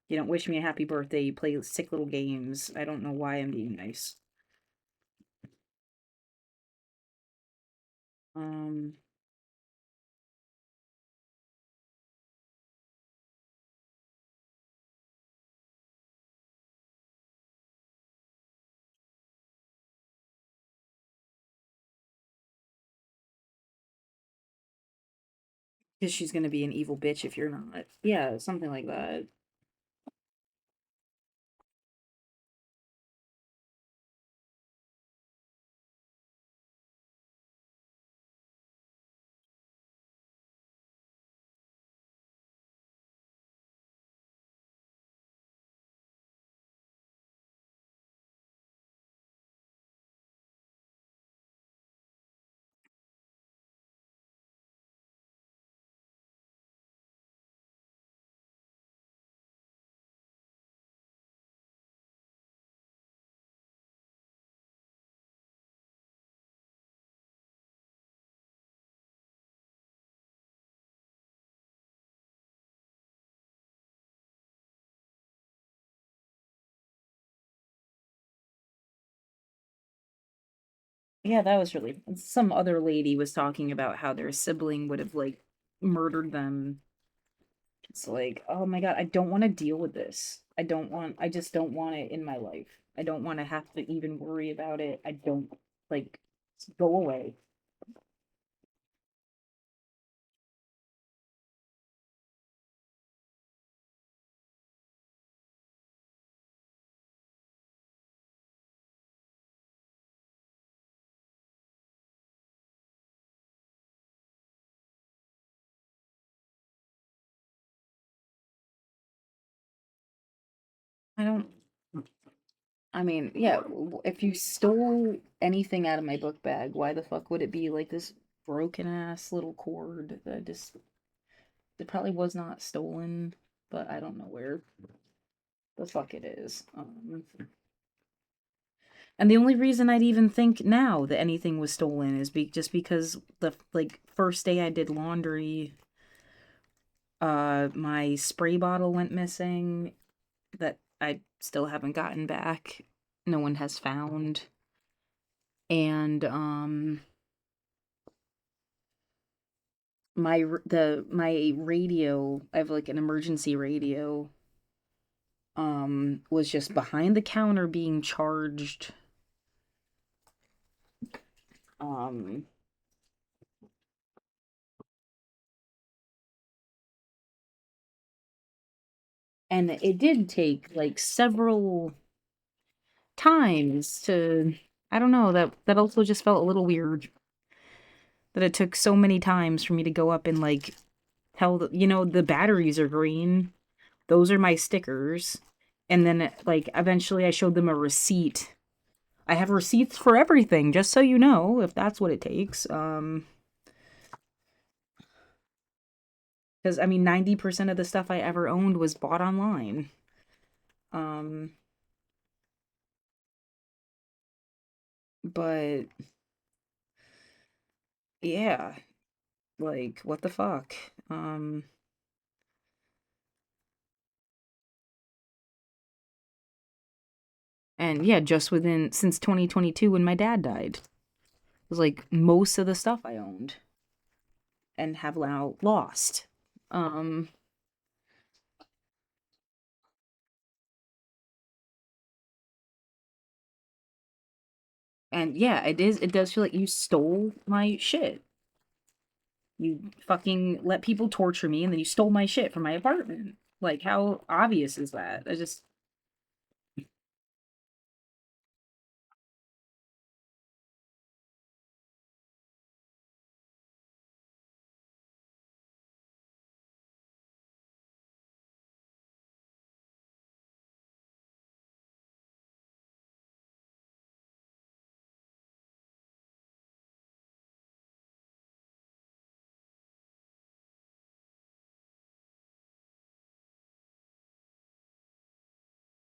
You don't wish me a happy birthday. You play sick little games. I don't know why I'm being nice. Um, because she's gonna be an evil bitch if you're not. Yeah, something like that. Yeah, that was really. Some other lady was talking about how their sibling would have like murdered them. It's like, oh my god, I don't want to deal with this. I just don't want it in my life. I don't want to have to even worry about it. I don't like, go away. I don't. I mean, yeah, if you stole anything out of my book bag, why the fuck would it be like this broken ass little cord that just it probably was not stolen, but I don't know where the fuck it is. And the only reason I'd even think now that anything was stolen is just because the like first day I did laundry, my spray bottle went missing that I still haven't gotten back. No one has found. And my radio, I have like an emergency radio, was just behind the counter being charged. Um and it did take like several times to, I don't know, that also just felt a little weird that it took so many times for me to go up and like Tell the batteries are green. Those are my stickers. And then like eventually I showed them a receipt. I have receipts for everything, just so you know, if that's what it takes. Because I mean 90% of the stuff I ever owned was bought online. Um, but yeah, like what the fuck? And yeah, just within since 2022 when my dad died. It was like most of the stuff I owned and have now lost. Um and yeah, it does feel like you stole my shit. You fucking let people torture me and then you stole my shit from my apartment. Like how obvious is that? I just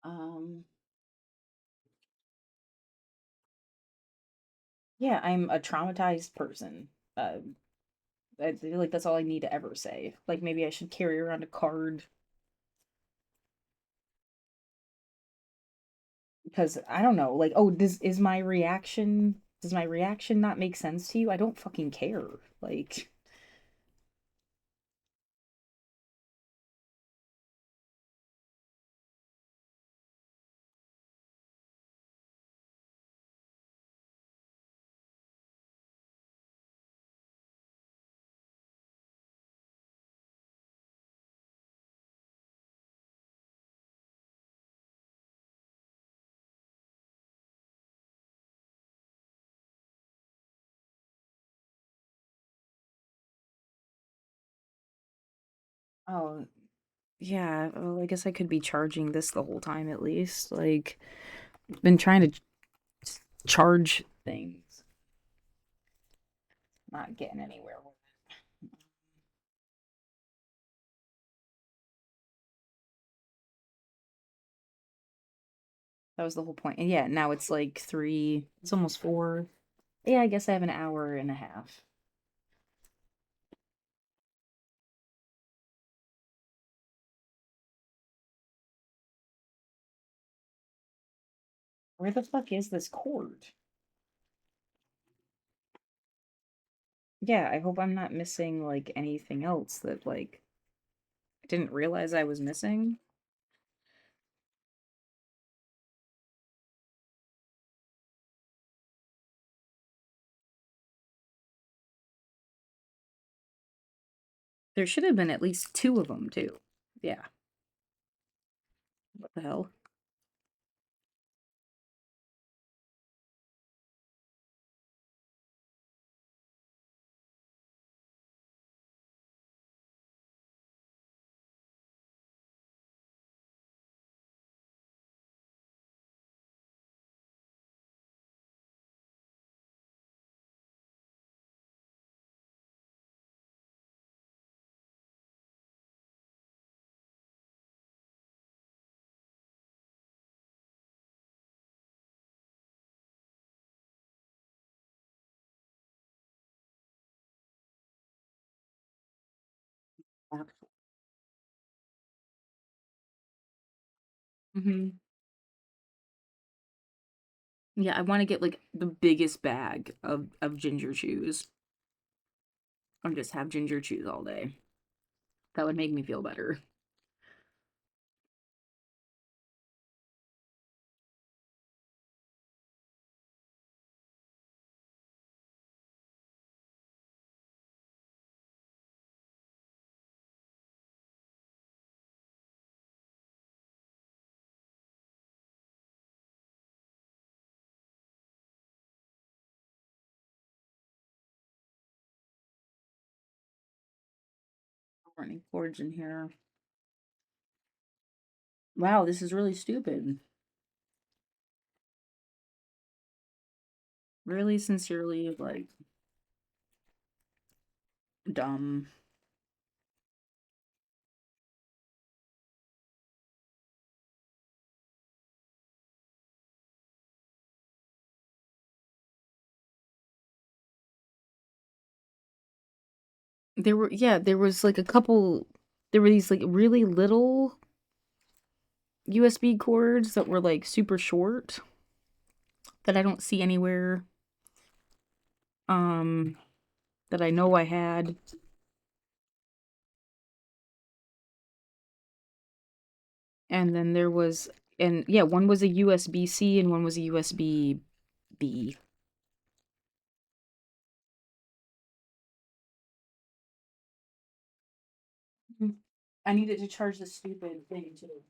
um yeah, I'm a traumatized person. I feel like that's all I need to ever say. Like maybe I should carry around a card because I don't know. Like, oh, does my reaction not make sense to you? I don't fucking care. Like, oh, yeah, well, I guess I could be charging this the whole time at least. Like, been trying to charge things, not getting anywhere with it. That was the whole point. And yeah, now it's like three, it's almost four. Yeah, I guess I have an hour and a half. Where the fuck is this cord? Yeah, I hope I'm not missing like anything else that like I didn't realize I was missing. There should have been at least two of them too. Yeah. What the hell? Mm-hmm. Yeah, I want to get like the biggest bag of ginger chews and just have ginger chews all day. That would make me feel better. Running cords in here. Wow, this is really stupid. Really sincerely, like, dumb. There was like a couple, there were these like really little USB cords that were like super short that I don't see anywhere. Um, that I know I had. And then there was, and yeah, one was a USB-C and one was a USB-B. I needed to charge the stupid thing too.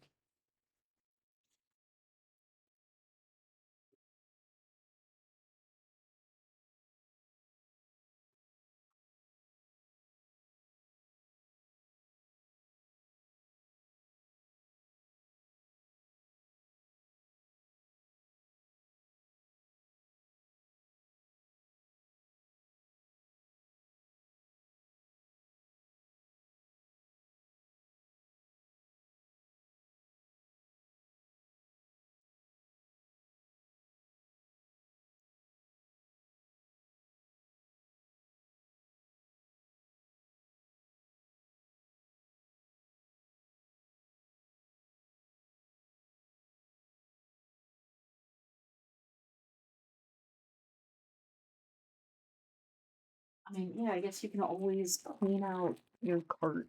I mean, yeah, I guess you can always clean out your cart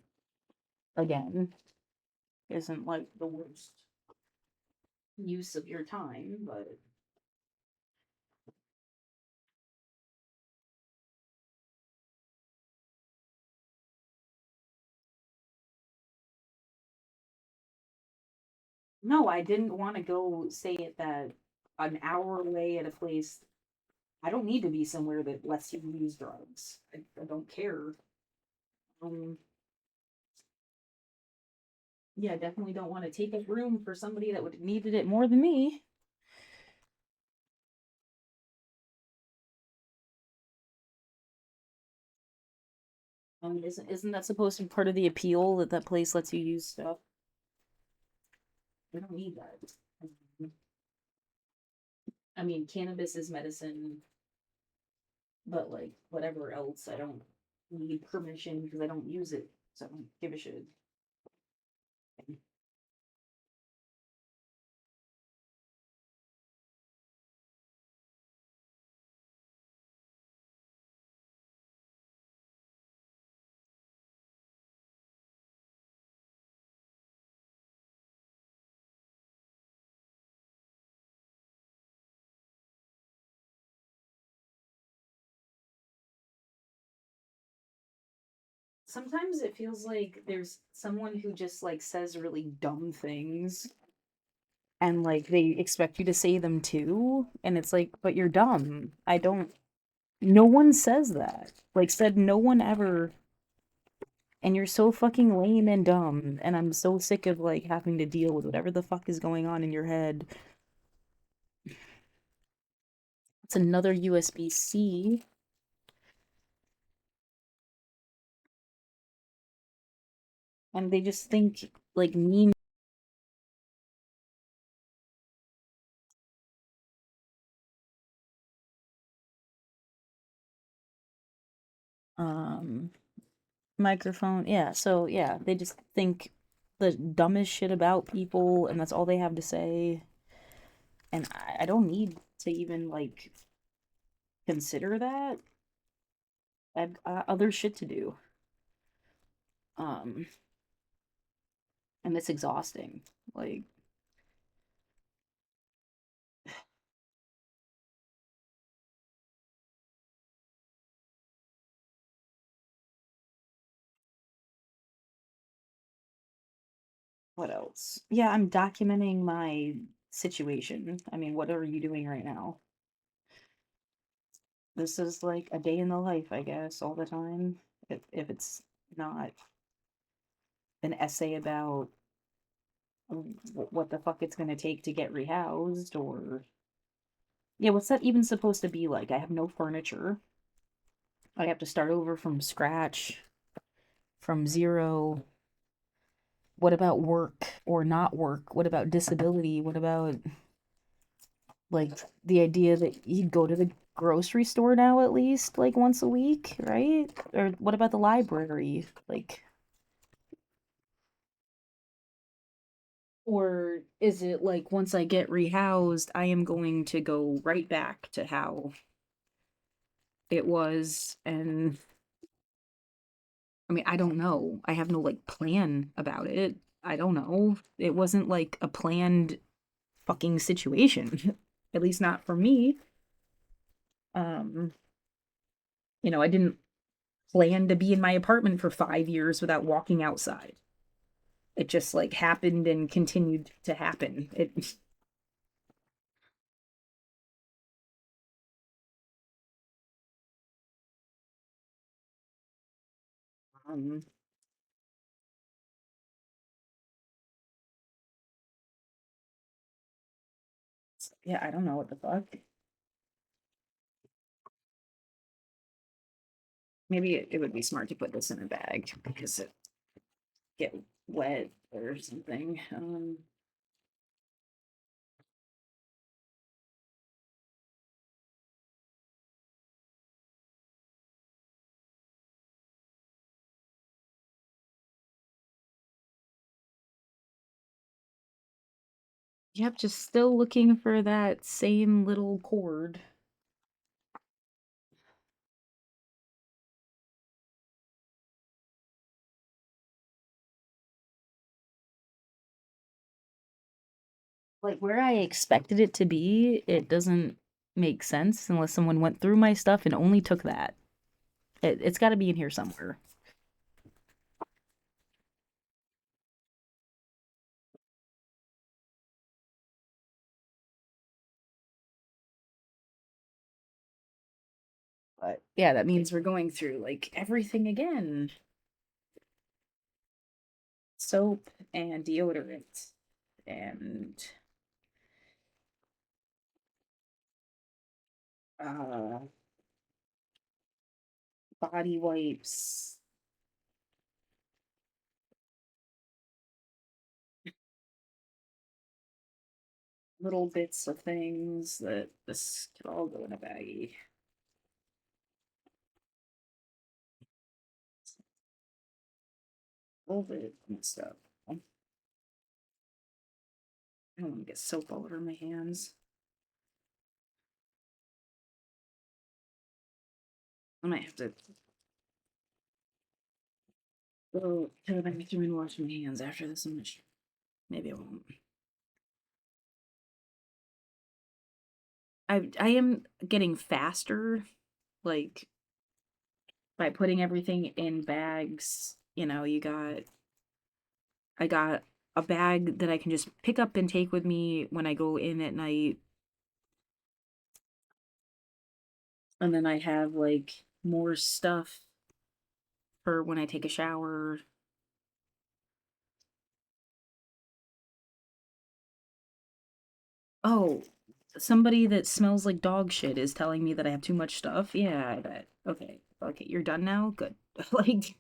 again. Isn't like the worst use of your time, but no, I didn't want to go stay at that an hour away at a place. I don't need to be somewhere that lets you use drugs. I don't care. Um, yeah, definitely don't want to take up room for somebody that would have needed it more than me. Isn't that supposed to be part of the appeal that that place lets you use stuff? I don't need that. I mean, cannabis is medicine, but like whatever else, I don't need permission because I don't use it, so I don't give a shit. Sometimes it feels like there's someone who just like says really dumb things and like they expect you to say them too, and it's like, but you're dumb. I don't. No one says that. Like said, no one ever. And you're so fucking lame and dumb, and I'm so sick of like having to deal with whatever the fuck is going on in your head. It's another USB-C, and they just think like me. Um, Microphone. Yeah, so yeah, they just think the dumbest shit about people, and that's all they have to say. And I don't need to even like consider that. I've other shit to do. Um, and it's exhausting. Like, what else? Yeah, I'm documenting my situation. I mean, what are you doing right now? This is like a day in the life, I guess, all the time. If it's not. an essay about what the fuck it's going to take to get rehoused, or yeah, what's that even supposed to be like? I have no furniture. I have to start over from scratch, from zero. What about work or not work? What about disability? What about like the idea that you'd go to the grocery store now at least like once a week, right? Or what about the library? Like, or is it like once I get rehoused, I am going to go right back to how it was? And I mean, I don't know. I have no like plan about it. I don't know. It wasn't like a planned fucking situation. At least not for me. Um, I didn't plan to be in my apartment for 5 years without walking outside. It just like happened and continued to happen. It um yeah, I don't know what the fuck. Maybe it would be smart to put this in a bag because it get wet or something. Yep, just still looking for that same little cord. Like where I expected it to be, it doesn't make sense unless someone went through my stuff and only took that. It's got to be in here somewhere. But yeah, that means we're going through like everything again. Soap and deodorant and uh body wipes, little bits of things that this could all go in a baggie. A little bit and stuff. I don't want to get soap all over my hands. I might have to go to the bathroom and wash my hands after this. I'm not sure. Maybe I won't. I am getting faster, like by putting everything in bags. I got a bag that I can just pick up and take with me when I go in at night, and then I have like more stuff for when I take a shower. Oh, somebody that smells like dog shit is telling me that I have too much stuff. Yeah, I bet. Okay. Okay, you're done now? Good. Like,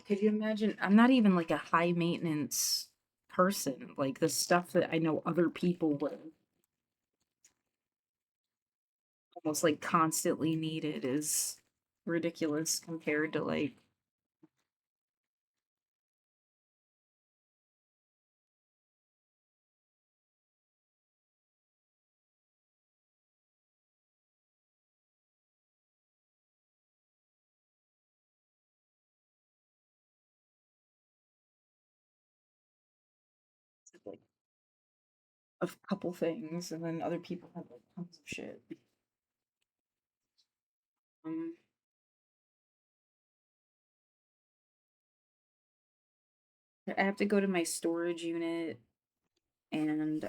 could you imagine? I'm not even like a high maintenance person. Like the stuff that I know other people would almost like constantly needed is ridiculous compared to like like a couple things, and then other people have like tons of shit. Um, I have to go to my storage unit and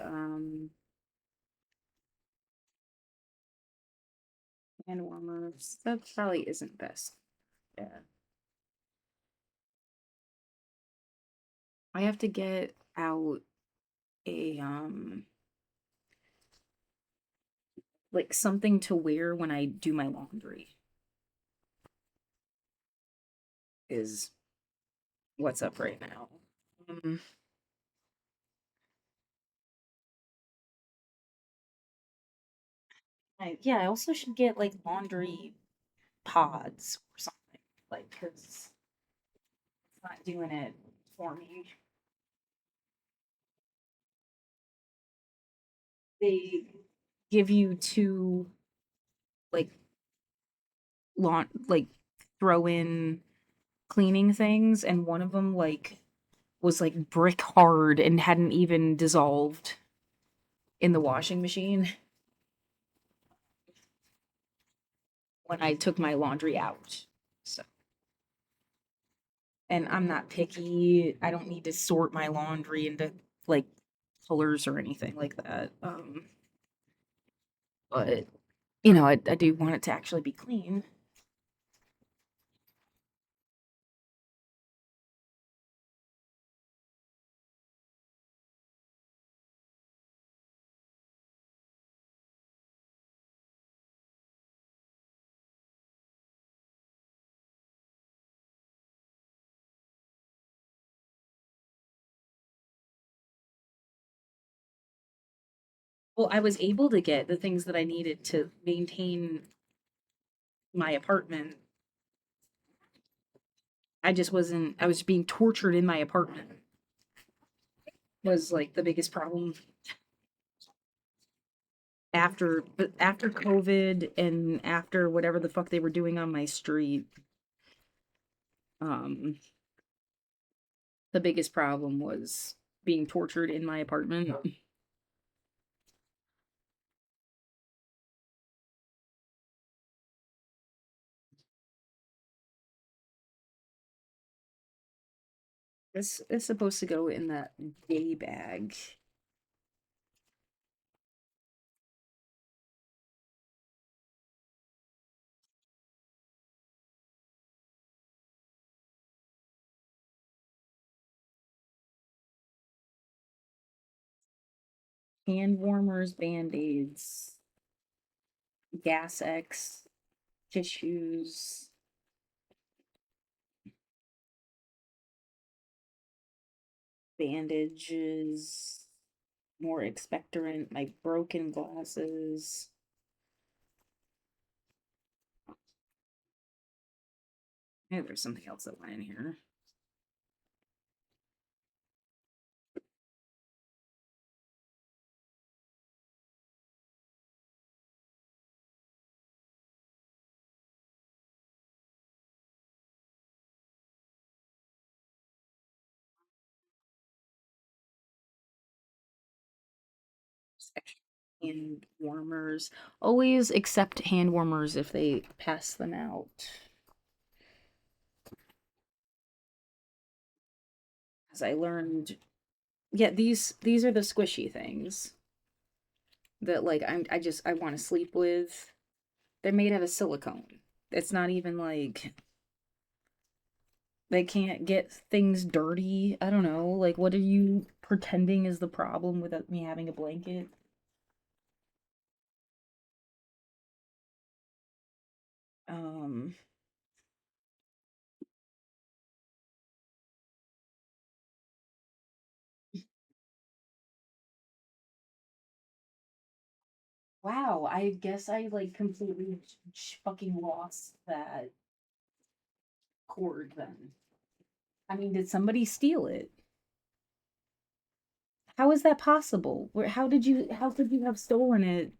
hand warmers. That probably isn't best. Yeah. I have to get out a like something to wear when I do my laundry is what's up right now. Um, yeah, I also should get like laundry pods or something, like because it's not doing it for me. They give you two like like throw in cleaning things, and one of them like was like brick hard and hadn't even dissolved in the washing machine when I took my laundry out. So, and I'm not picky. I don't need to sort my laundry into like colors or anything like that. But I do want it to actually be clean. Well, I was able to get the things that I needed to maintain my apartment. I just wasn't, I was being tortured in my apartment, was like the biggest problem after COVID and after whatever the fuck they were doing on my street. Um, the biggest problem was being tortured in my apartment. This is supposed to go in that day bag. Hand warmers, band-aids, gas X, tissues, bandages, more expectorant, like broken glasses. Yeah, there's something else that went in here. Hand warmers. Always accept hand warmers if they pass them out. As I learned, yeah, these are the squishy things that like I want to sleep with. They're made out of silicone. It's not even like they can't get things dirty. I don't know. Like, what are you pretending is the problem with me having a blanket? Um, Wow, I guess I like completely fucking lost that cord then. I mean, did somebody steal it? How is that possible? How could you have stolen it?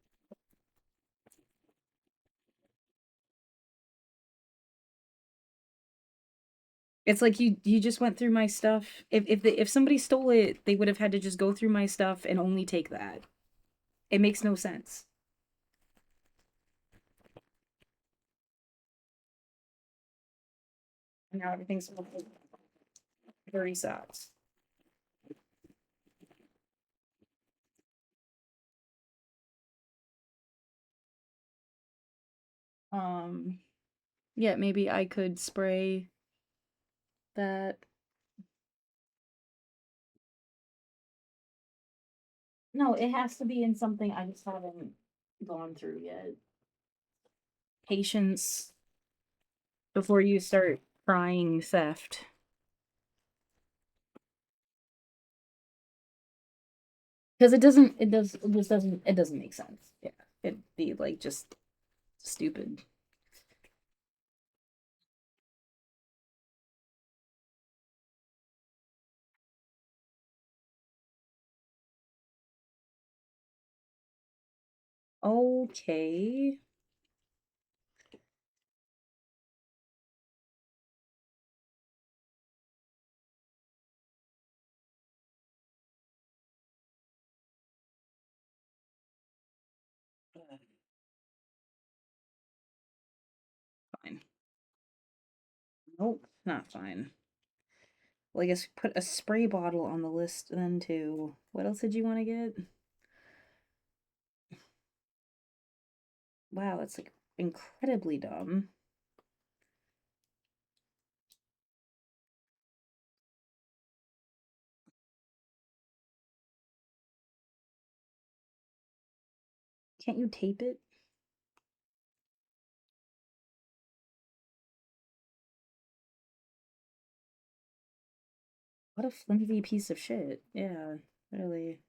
It's like you just went through my stuff. If somebody stole it, they would have had to just go through my stuff and only take that. It makes no sense. And now everything's dirty socks. Um, yeah, maybe I could spray that. No, it has to be in something I just haven't gone through yet. Patience before you start crying theft. Because it doesn't make sense. Yeah. It'd be like just stupid. Okay. Fine. Nope, not fine. Well, I guess put a spray bottle on the list then too. What else did you want to get? Wow, that's like incredibly dumb. Can't you tape it? What a flimsy piece of shit. Yeah, really.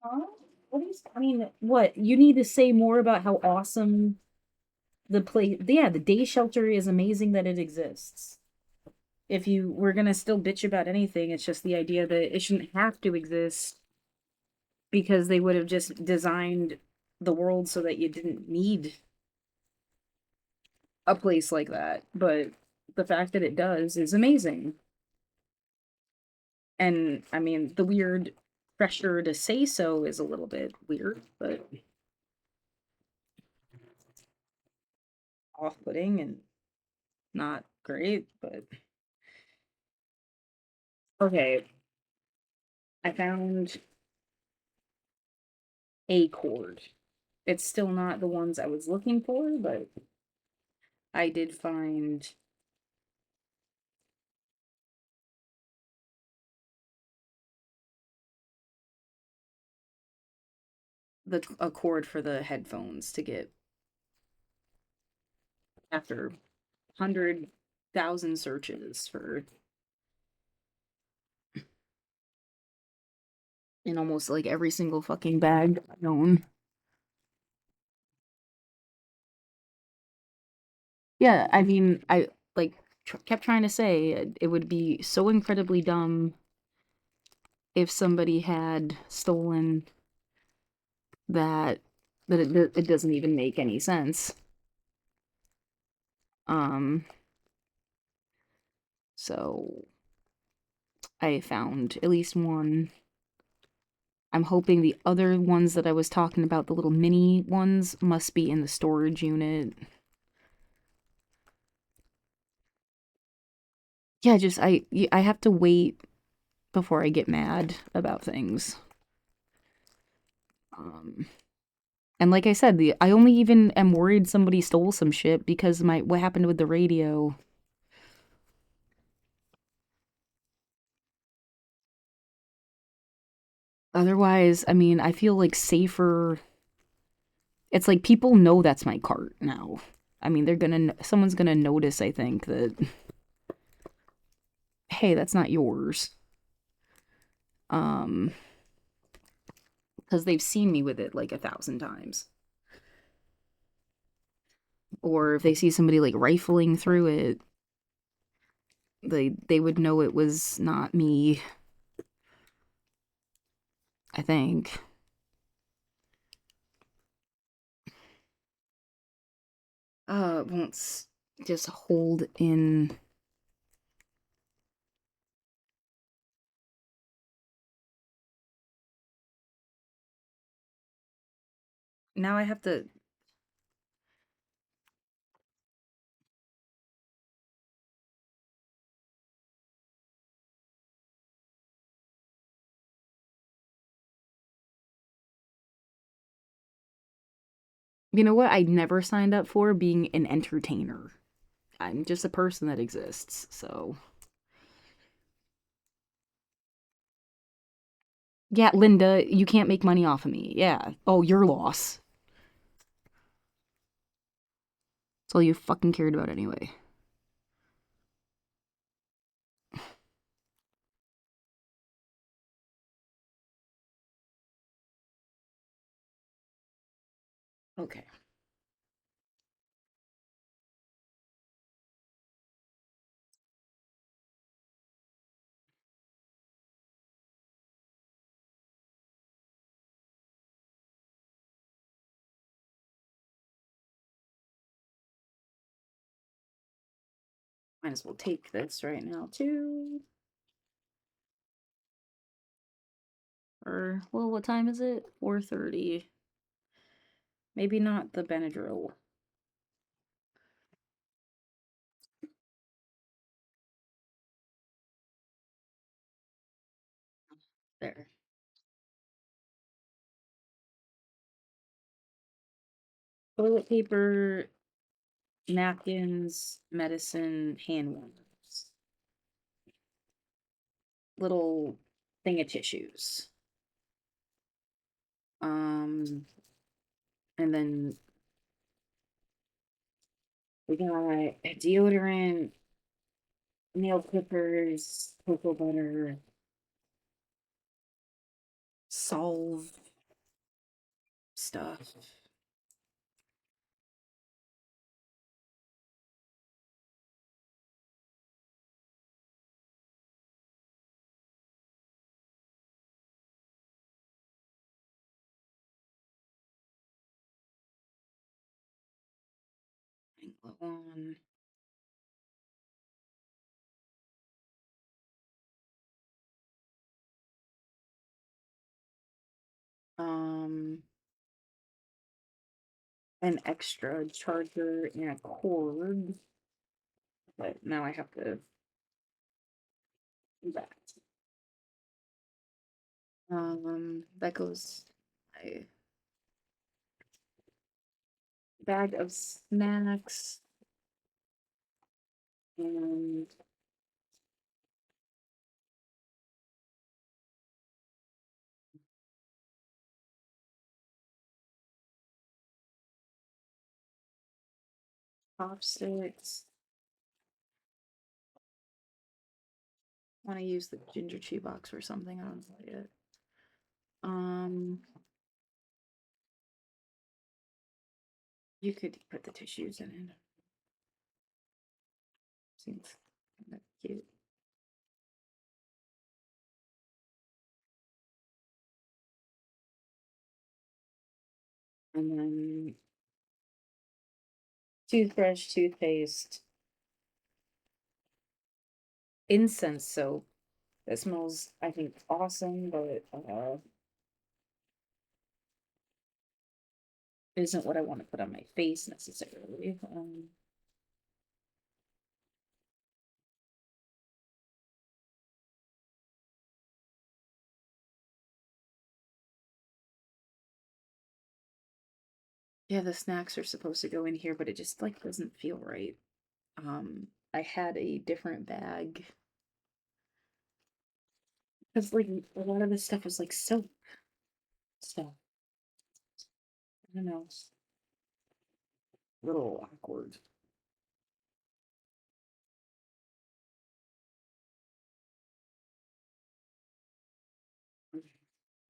Huh? What is, I mean, what? You need to say more about how awesome the place, yeah, the day shelter is amazing that it exists. If you were gonna still bitch about anything, it's just the idea that it shouldn't have to exist because they would have just designed the world so that you didn't need a place like that. But the fact that it does is amazing. And I mean, the weird pressure to say so is a little bit weird, but off putting and not great. But okay, I found a chord. It's still not the ones I was looking for, but I did find the a cord for the headphones to get after 100,000 searches for in almost like every single fucking bag I own. Yeah, I mean, I like kept trying to say it would be so incredibly dumb if somebody had stolen that it doesn't even make any sense. Um, so I found at least one. I'm hoping the other ones that I was talking about, the little mini ones, must be in the storage unit. Yeah, just I have to wait before I get mad about things. Um, and like I said, I only even am worried somebody stole some shit because my what happened with the radio. Otherwise, I mean, I feel like safer. It's like people know that's my cart now. I mean, someone's gonna notice, I think, that, hey, that's not yours. Um, because they've seen me with it like 1,000 times. Or if they see somebody like rifling through it, they would know it was not me, I think. Won't just hold in. Now I have to. You know what? I never signed up for being an entertainer. I'm just a person that exists, so. Yeah, Linda, you can't make money off of me. Yeah. Oh, your loss. That's all you fucking cared about anyway. Okay. Might as well take this right now, too. Or, well, what time is it? 4:30. Maybe not the Benadryl. There. Toilet paper, napkins, medicine, hand warmers. Little thing of tissues. Um, and then we got deodorant, nail clippers, cocoa butter, solve stuff. On. Um, an extra charger and a cord, but now I have to do that. That goes a bag of snacks and chopsticks. Want to use the ginger chew box for something? I don't know yet. Um, you could put the tissues in it. Seems kind of cute. And then toothbrush, toothpaste, incense soap. That smells, I think, awesome, but isn't what I want to put on my face necessarily. Yeah, the snacks are supposed to go in here, but it just like doesn't feel right. I had a different bag because like a lot of this stuff was like soap stuff. I don't know, it's a little awkward.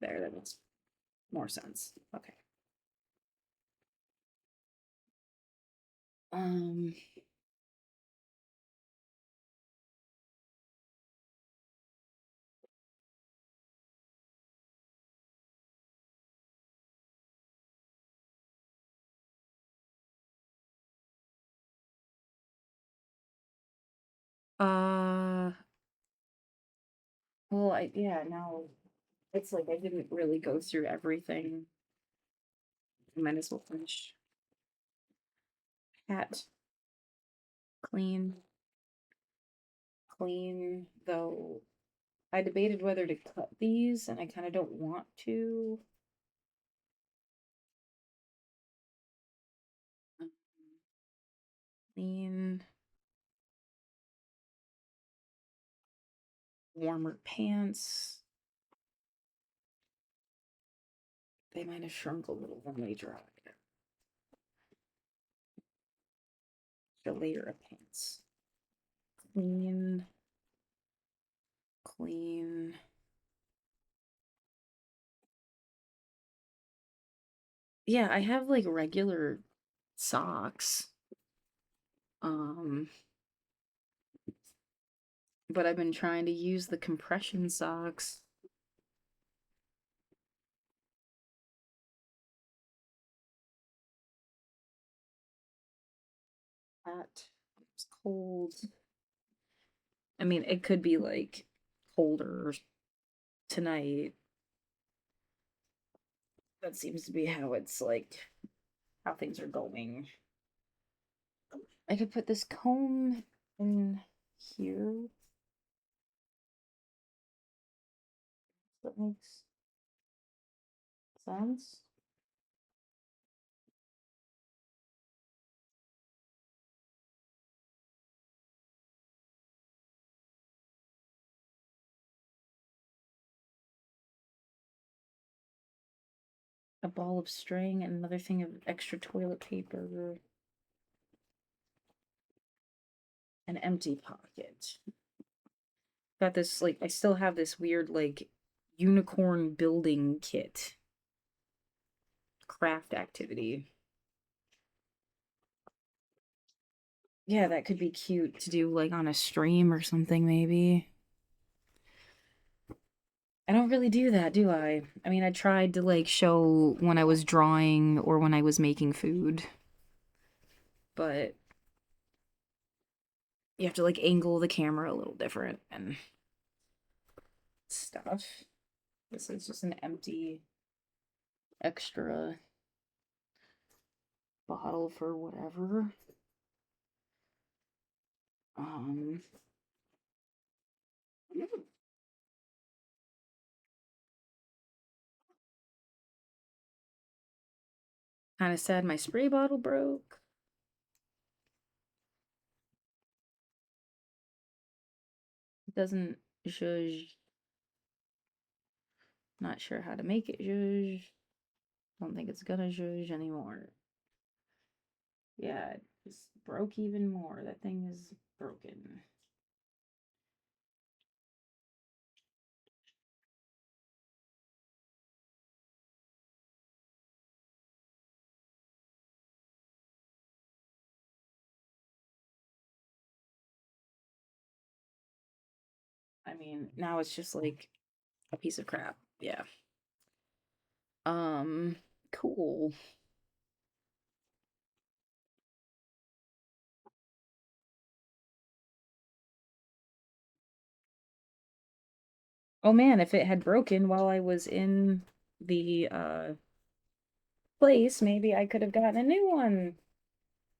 There, that makes more sense. Okay. Um, uh, well, yeah, now it's like I didn't really go through everything. I might as well finish hat clean, clean, though I debated whether to cut these, and I kind of don't want to. Um, Clean, warmer pants. They might have shrunk a little when they dried. A layer of pants. Clean, clean. Yeah, I have like regular socks. Um, but I've been trying to use the compression socks. That it's cold. I mean, it could be like colder tonight. That seems to be how it's like how things are going. I could put this comb in here. That makes sense. A ball of string and another thing of extra toilet paper. An empty pocket. Got this, like, I still have this weird, like, unicorn building kit craft activity. Yeah, that could be cute to do, like, on a stream or something, maybe. I don't really do that, do I? I mean, I tried to, like, show when I was drawing or when I was making food, but you have to, like, angle the camera a little different and stuff. This is just an empty extra bottle for whatever. Um, kind of sad my spray bottle broke. It doesn't zhuzh. Not sure how to make it zhuzh. Don't think it's gonna zhuzh anymore. Yeah, it just broke even more. That thing is broken. I mean, now it's just like a piece of crap. Yeah. Um, cool. Oh man, if it had broken while I was in the place, maybe I could have gotten a new one.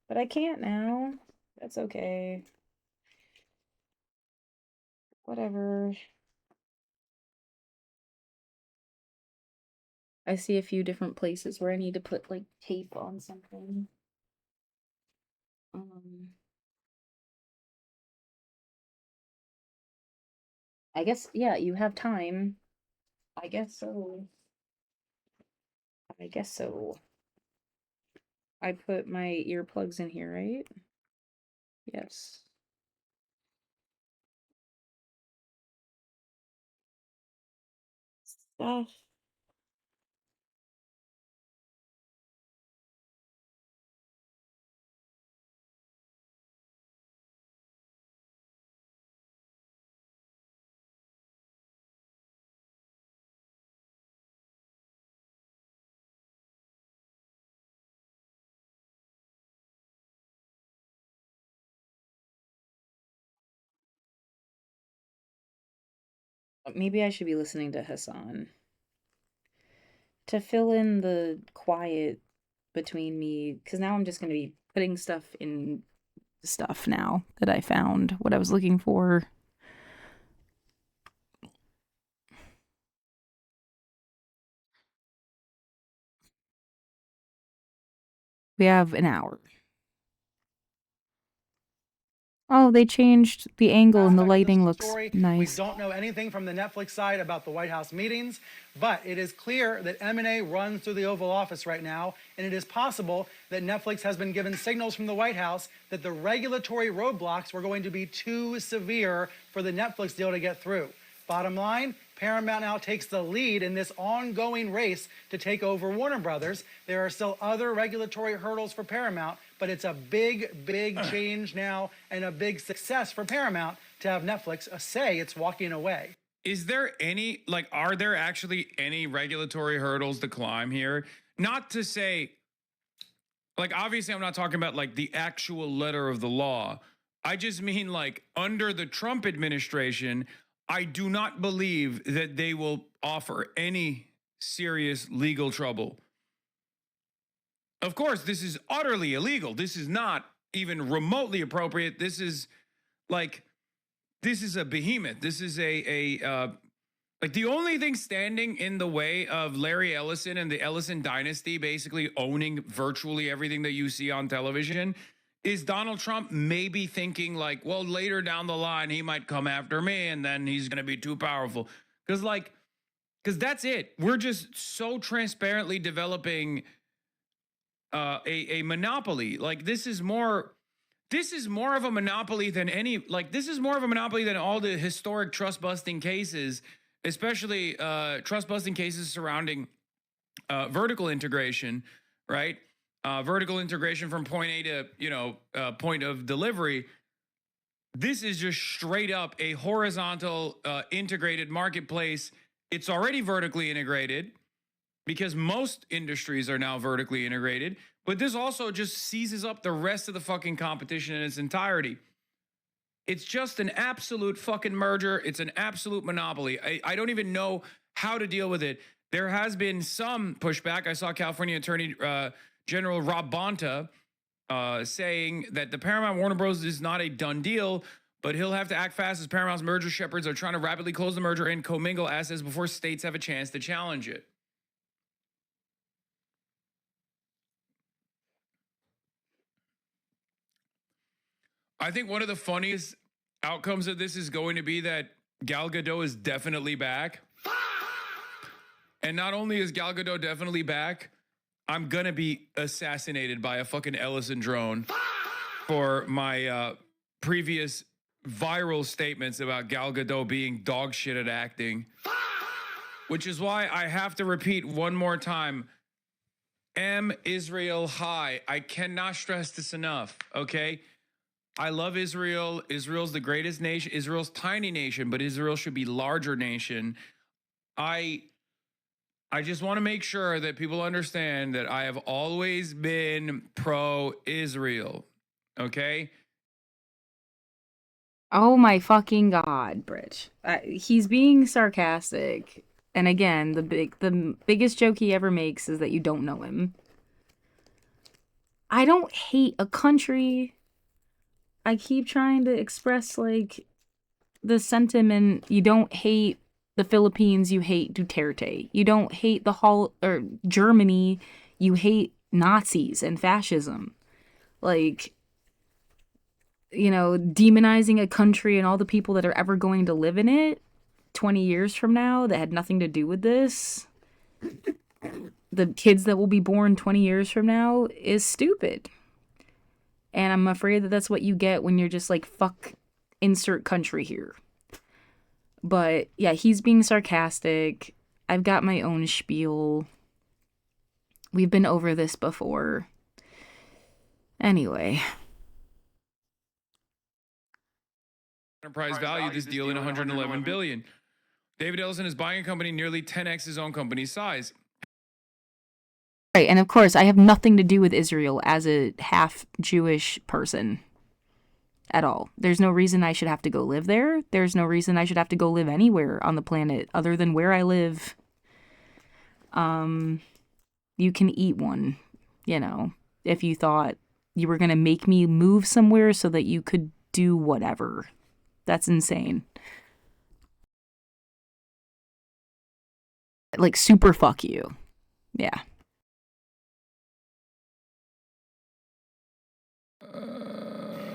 But I can't now. That's okay. Whatever. I see a few different places where I need to put like tape on something. Um, I guess, yeah, you have time. I guess so. I guess so. I put my earplugs in here, right? Yes. Stuff. Maybe I should be listening to Hassan to fill in the quiet between me, because now I'm just going to be putting stuff in stuff now that I found what I was looking for. We have an hour. Oh, they changed the angle and the Aspect of this lighting looks story. We nice. don't know anything from the Netflix side about the White House meetings, but it is clear that M&A runs through the Oval Office right now, and it is possible that Netflix has been given signals from the White House that the regulatory roadblocks were going to be too severe for the Netflix deal to get through. Bottom line, Paramount now takes the lead in this ongoing race to take over Warner Brothers. There are still other regulatory hurdles for Paramount, but it's a big, big change now and a big success for Paramount to have Netflix say it's walking away. Is there any, like, are there actually any regulatory hurdles to climb here? Not to say, like, obviously, I'm not talking about like the actual letter of the law. I just mean, like, under the Trump administration, I do not believe that they will offer any serious legal trouble. Of course, this is utterly illegal. This is not even remotely appropriate. This is like, this is a behemoth. This is like the only thing standing in the way of Larry Ellison and the Ellison dynasty basically owning virtually everything that you see on television is Donald Trump maybe thinking like, well, later down the line, he might come after me and then he's going to be too powerful. Because that's it. We're just so transparently developing a monopoly. Like this is more of a monopoly than any, like this is more of a monopoly than all the historic trust busting cases, especially trust busting cases surrounding vertical integration, right? Vertical integration from point A to point of delivery. This is just straight up a horizontal integrated marketplace. It's already vertically integrated because most industries are now vertically integrated, but this also just seizes up the rest of the fucking competition in its entirety. It's just an absolute fucking merger. It's an absolute monopoly. I don't even know how to deal with it. There has been some pushback. I saw California Attorney General Rob Bonta saying that the Paramount Warner Bros. Is not a done deal, but he'll have to act fast as Paramount's merger shepherds are trying to rapidly close the merger and commingle assets before states have a chance to challenge it. I think one of the funniest outcomes of this is going to be that Gal Gadot is definitely back. And not only is Gal Gadot definitely back, I'm going to be assassinated by a fucking Ellison drone for my previous viral statements about Gal Gadot being dog shit at acting. Which is why I have to repeat one more time. M Israel high. I cannot stress this enough, okay? I love Israel. Israel's the greatest nation. Israel's tiny nation, but Israel should be larger nation. I just want to make sure that people understand that I have always been pro Israel. Okay? Oh my fucking god, Bridge. He's being sarcastic. And again, the biggest joke he ever makes is that you don't know him. I don't hate a country. I keep trying to express like the sentiment. You don't hate the Philippines, you hate Duterte. You don't hate the whole or Germany, you hate Nazis and fascism. Like, demonizing a country and all the people that are ever going to live in it 20 years from now that had nothing to do with this, the kids that will be born 20 years from now, is stupid. And I'm afraid that that's what you get when you're just like, fuck, insert country here. But yeah, he's being sarcastic. I've got my own spiel. We've been over this before. Anyway. Enterprise value this deal in 111 billion. David Ellison is buying a company nearly 10x his own company's size. Right, and of course, I have nothing to do with Israel as a half Jewish person at all. There's no reason I should have to go live there. There's no reason I should have to go live anywhere on the planet other than where I live. You can eat one, if you thought you were going to make me move somewhere so that you could do whatever. That's insane. Like, super fuck you. Yeah.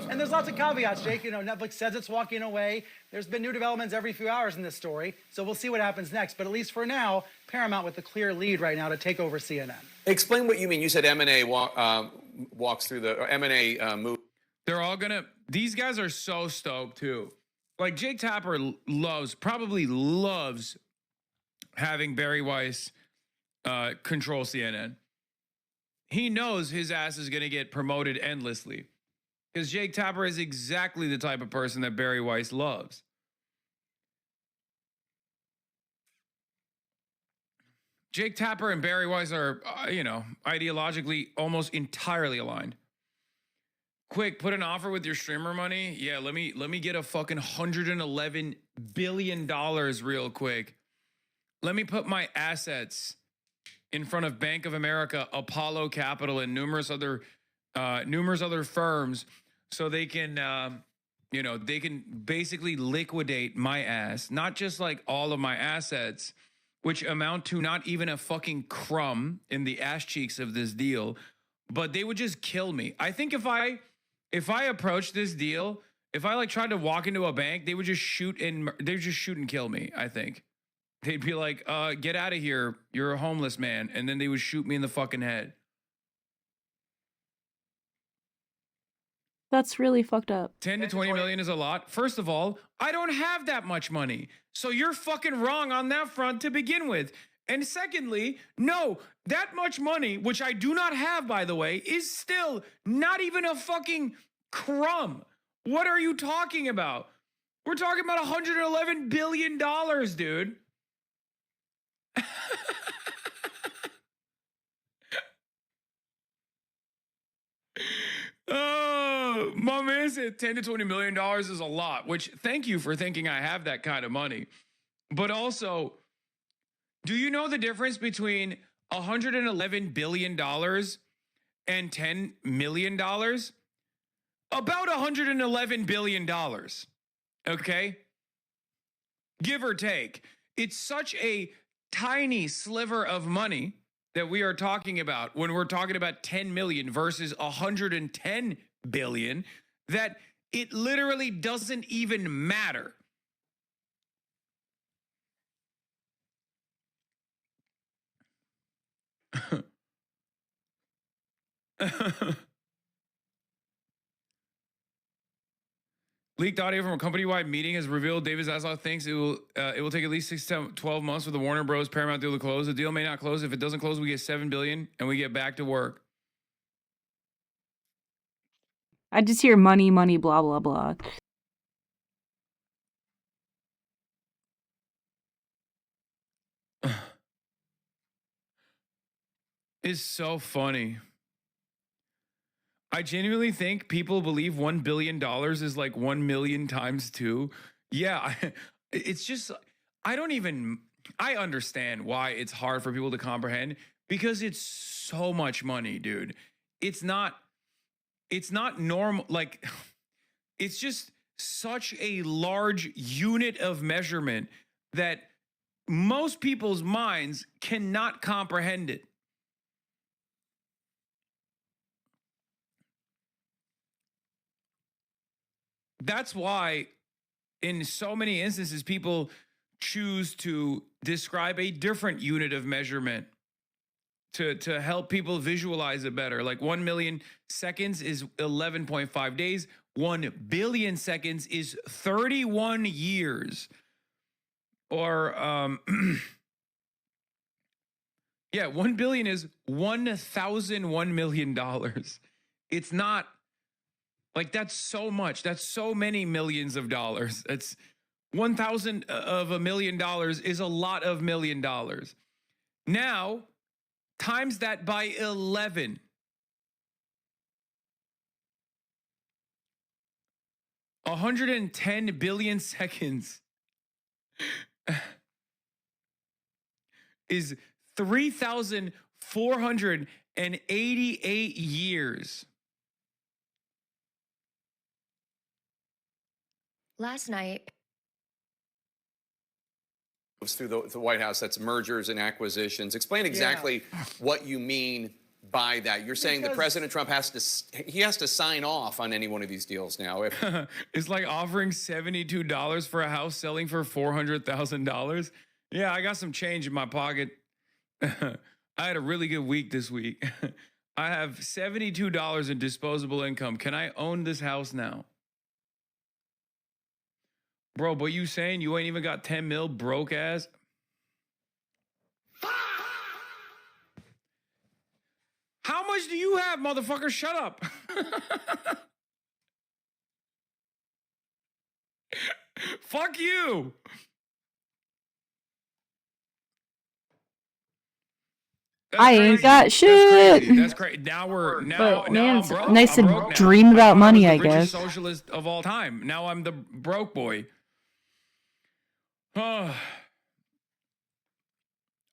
And there's lots of caveats, Jake. Netflix says it's walking away. There's been new developments every few hours in this story, so we'll see what happens next. But at least for now, Paramount with the clear lead right now to take over CNN. Explain what you mean. You said M&A walks through the M&A move. They're all gonna. These guys are so stoked too. Like Jake Tapper probably loves having Barry Weiss control CNN. He knows his ass is gonna get promoted endlessly. Because Jake Tapper is exactly the type of person that Barry Weiss loves. Jake Tapper and Barry Weiss are, ideologically almost entirely aligned. Quick, put an offer with your streamer money. Yeah, let me get a fucking $111 billion real quick. Let me put my assets in front of Bank of America, Apollo Capital, and numerous other firms, so they can they can basically liquidate my ass, not just like all of my assets, which amount to not even a fucking crumb in the ass cheeks of this deal, but they would just kill me. I think if I approached this deal, if I tried to walk into a bank, they would just shoot and kill me. I think they'd be like, get out of here, you're a homeless man, and then they would shoot me in the fucking head. That's really fucked up. 10 to 20 million is a lot. First of all, I don't have that much money. So you're fucking wrong on that front to begin with. And secondly, no, that much money, which I do not have, by the way, is still not even a fucking crumb. What are you talking about? We're talking about $111 billion, dude. Oh, my man said $10 to $20 million is a lot, which thank you for thinking I have that kind of money. But also, do you know the difference between $111 billion and $10 million? About $111 billion. Okay? Give or take. It's such a tiny sliver of money that we are talking about when we're talking about 10 million versus 110 billion, that it literally doesn't even matter. Leaked audio from a company-wide meeting has revealed David Zaslav thinks it will take at least 6 to 12 months for the Warner Bros. Paramount deal to close. The deal may not close. If it doesn't close, we get $7 billion and we get back to work. I just hear money, money, blah, blah, blah. It's so funny. I genuinely think people believe $1 billion is like 1 million times 2. Yeah, it's just, I understand why it's hard for people to comprehend, because it's so much money, dude. It's not normal. Like, it's just such a large unit of measurement that most people's minds cannot comprehend it. That's why in so many instances people choose to describe a different unit of measurement to help people visualize it better. Like 1 million seconds is 11.5 days. 1 billion seconds is 31 years. Or yeah, 1 billion is $1,001 million. It's not like that's so much. That's so many millions of dollars. It's 1,000 of $1 million is a lot of $1 million. Now, times that by 11. 110 billion seconds is 3,488 years. Last night, through the White House, that's mergers and acquisitions. Explain exactly what you mean by that. You're saying that President Trump has to sign off on any one of these deals now. It's like offering $72 for a house selling for $400,000. Yeah, I got some change in my pocket. I had a really good week this week. I have $72 in disposable income. Can I own this house now? Bro, but you saying you ain't even got 10 mil, broke ass? How much do you have, motherfucker? Shut up. Fuck you. I ain't got shit. That's crazy. Now But man, I'm broke. nice I'm to broke now. dream about I money, was I the richest guess. socialist of all time. Now I'm the broke boy. All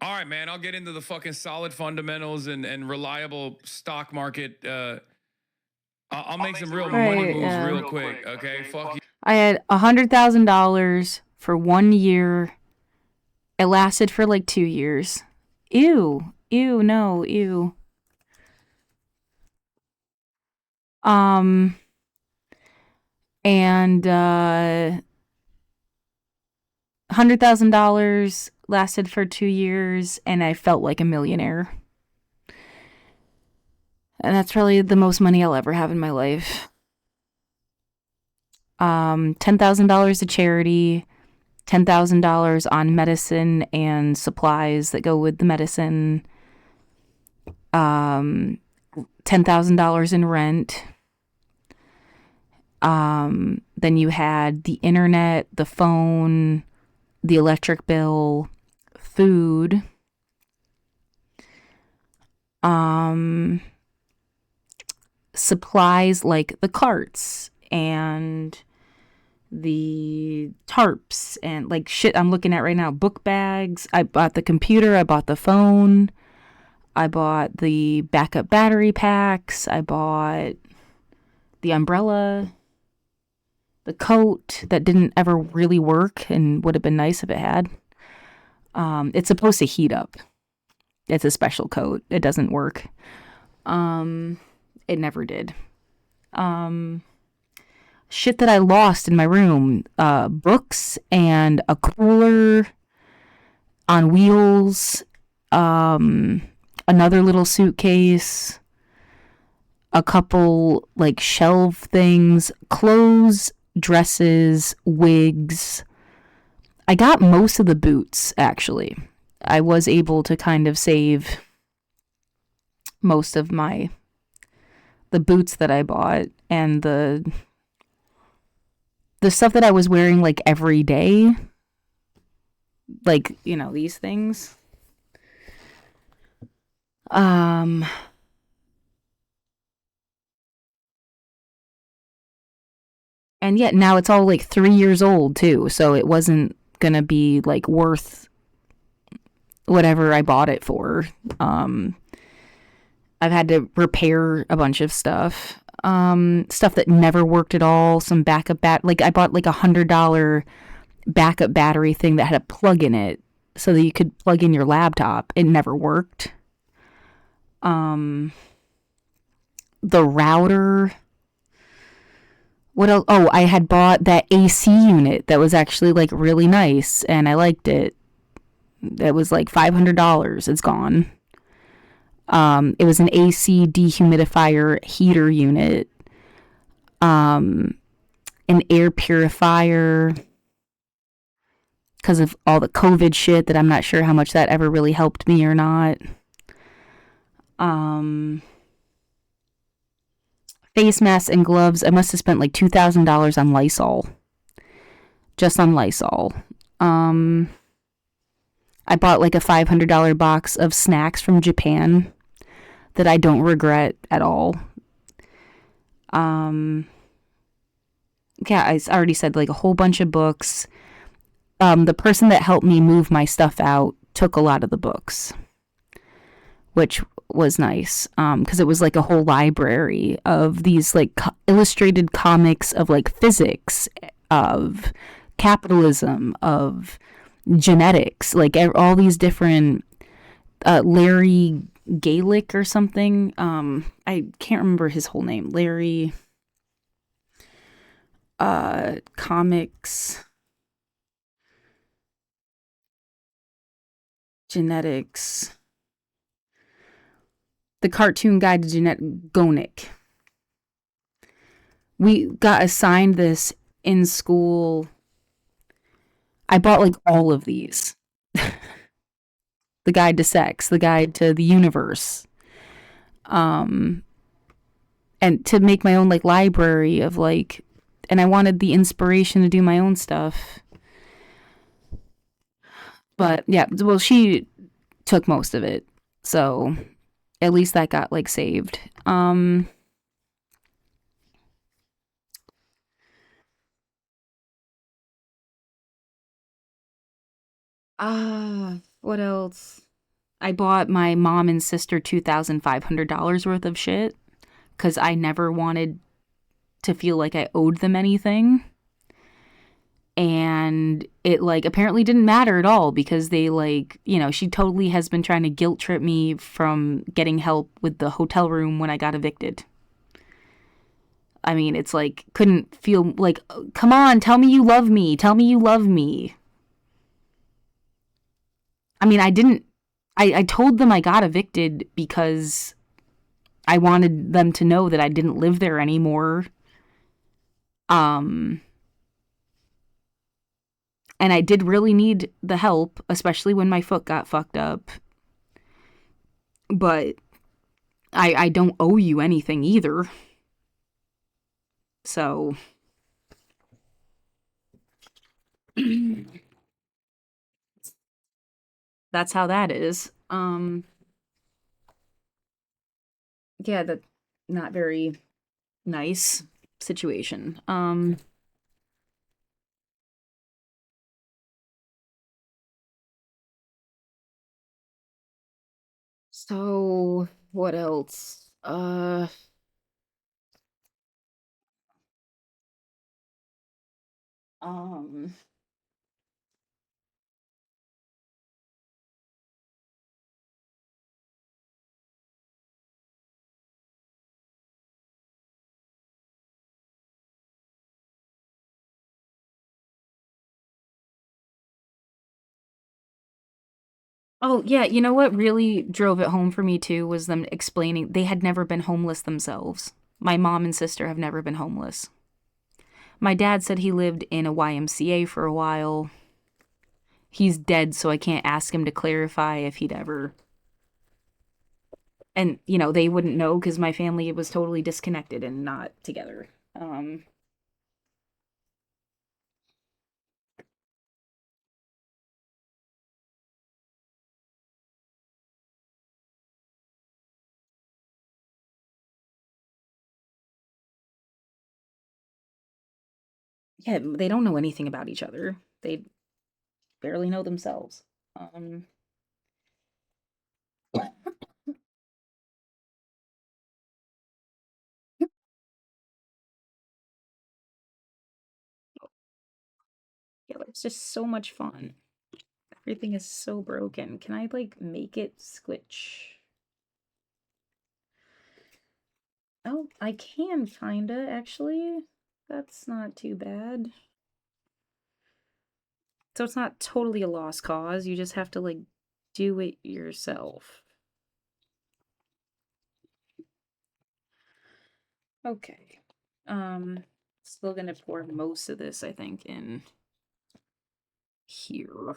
right, man. I'll get into the fucking solid fundamentals and reliable stock market. I'll make some real money moves real quick. Okay, fuck you. I had $100,000 for 1 year. It lasted for like 2 years. Ew. No. And $100,000 lasted for 2 years, and I felt like a millionaire. And that's probably the most money I'll ever have in my life. $10,000 to charity, $10,000 on medicine and supplies that go with the medicine, $10,000 in rent. Then you had the internet, the phone, the electric bill, food, supplies like the carts and the tarps and like shit I'm looking at right now, book bags. I bought the computer, I bought the phone, I bought the backup battery packs, I bought the umbrella, the coat that didn't ever really work and would have been nice if it had. It's supposed to heat up. It's a special coat. It doesn't work. It never did. Shit that I lost in my room. Books and a cooler on wheels. Another little suitcase. A couple like shelf things. Clothes, dresses, wigs. I got most of the boots, actually. I was able to kind of save most of the boots that I bought and the stuff that I was wearing like every day. Like, you know, these things. And yet now it's all like 3 years old too, so it wasn't gonna be like worth whatever I bought it for. I've had to repair a bunch of stuff. Stuff that never worked at all. Some backup like I bought like $100 backup battery thing that had a plug in it so that you could plug in your laptop. It never worked. Um, the router. What else? Oh, I had bought that AC unit that was actually like really nice, and I liked it. It was like $500. It's gone. It was an AC dehumidifier heater unit, um, an air purifier, because of all the COVID shit that I'm not sure how much that ever really helped me or not. Um, Face masks and gloves. I must have spent like $2,000 on Lysol, just on Lysol. Um, I bought like a $500 box of snacks from Japan that I don't regret at all. Um, yeah, I already said like a whole bunch of books. The person that helped me move my stuff out took a lot of the books, which was nice because it was like a whole library of these like illustrated comics of like physics, of capitalism, of genetics, like all these different Larry Gaelic or something. I can't remember his whole name. Larry comics, genetics, the cartoon guide to genetic Gonick. We got assigned this in school. I bought like all of these. The guide to sex, the guide to the universe. Um and to make my own like library of like, and I wanted the inspiration to do my own stuff. But yeah, well she took most of it. So at least that got like saved. What else? I bought my mom and sister $2,500 worth of shit because I never wanted to feel like I owed them anything. And it like apparently didn't matter at all because they like, she totally has been trying to guilt trip me from getting help with the hotel room when I got evicted. I mean, it's like, couldn't feel like, come on, tell me you love me. Tell me you love me. I mean, I didn't, I told them I got evicted because I wanted them to know that I didn't live there anymore. Um, and I did really need the help, especially when my foot got fucked up. But I don't owe you anything either. So that's how that is. Yeah, that not very nice situation. So what else? Um Oh, yeah, you know what really drove it home for me too was them explaining they had never been homeless themselves. My mom and sister have never been homeless. My dad said he lived in a YMCA for a while. He's dead, so I can't ask him to clarify if he'd ever. And, they wouldn't know because my family was totally disconnected and not together. Yeah, they don't know anything about each other. They barely know themselves. Um, yeah, it's just so much fun. Everything is so broken. Can I, like, make it switch? Oh, I can, kinda, actually. That's not too bad. So it's not totally a lost cause. You just have to, like, do it yourself. Okay. Still gonna pour most of this, I think, in here.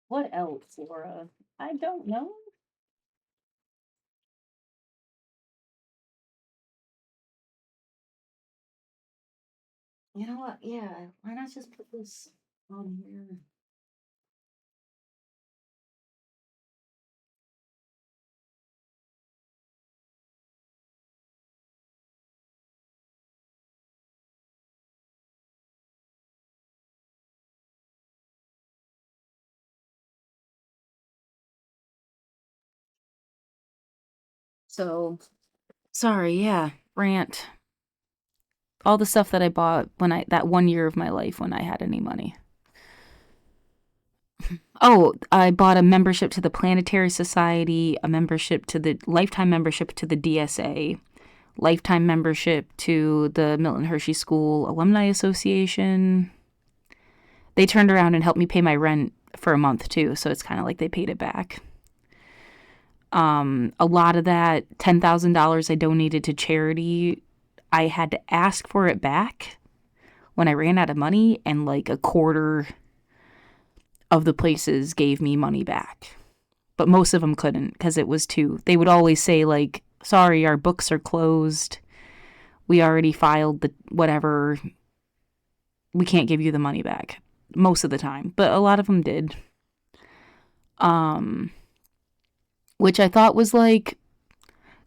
What else, Laura? I don't know. You know what? Yeah, why not just put this on here? So, sorry, yeah, rant. All the stuff that I bought that 1 year of my life when I had any money. Oh, I bought a membership to the Planetary Society, a membership to the lifetime membership to the DSA, lifetime membership to the Milton Hershey School Alumni Association. They turned around and helped me pay my rent for a month too, so it's kind of like they paid it back. A lot of that $10,000 I donated to charity, I had to ask for it back when I ran out of money, and like a quarter of the places gave me money back. But most of them couldn't because it was they would always say, like, sorry, our books are closed. We already filed the whatever. We can't give you the money back most of the time. But a lot of them did. Which I thought was like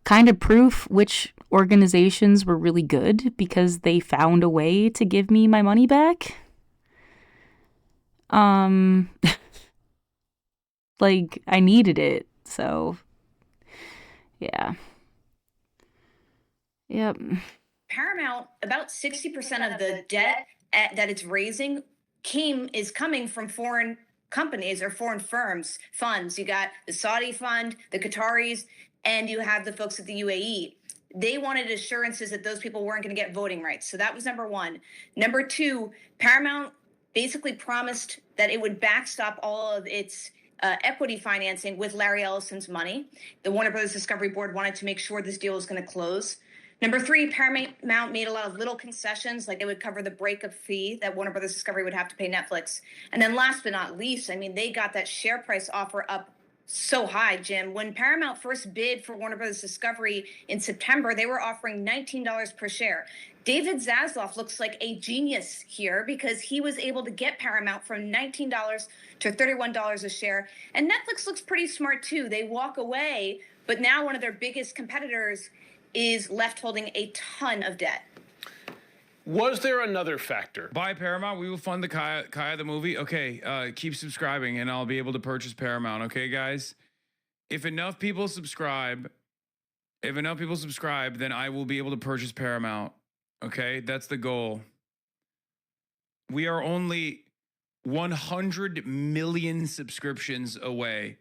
kind of proof which organizations were really good because they found a way to give me my money back. Like, I needed it, so yeah. Yep. Paramount, about 60% of the debt that it's raising is coming from foreign companies or foreign funds. You got the Saudi fund, the Qataris, and you have the folks at the UAE. They wanted assurances that those people weren't going to get voting rights. So that was number one. Number two, Paramount basically promised that it would backstop all of its equity financing with Larry Ellison's money. The Warner Brothers Discovery Board wanted to make sure this deal was going to close. Number three, Paramount made a lot of little concessions, like they would cover the breakup fee that Warner Brothers Discovery would have to pay Netflix. And then last but not least, I mean, they got that share price offer up so high, Jim. When Paramount first bid for Warner Brothers Discovery in September, they were offering $19 per share. David Zaslav looks like a genius here because he was able to get Paramount from $19 to $31 a share. And Netflix looks pretty smart too. They walk away, but now one of their biggest competitors is left holding a ton of debt. Was there another factor? Buy Paramount. We will fund the Kaya the movie. Okay, keep subscribing, and I'll be able to purchase Paramount. Okay, guys. If enough people subscribe, then I will be able to purchase Paramount. Okay, that's the goal. We are only 100 million subscriptions away.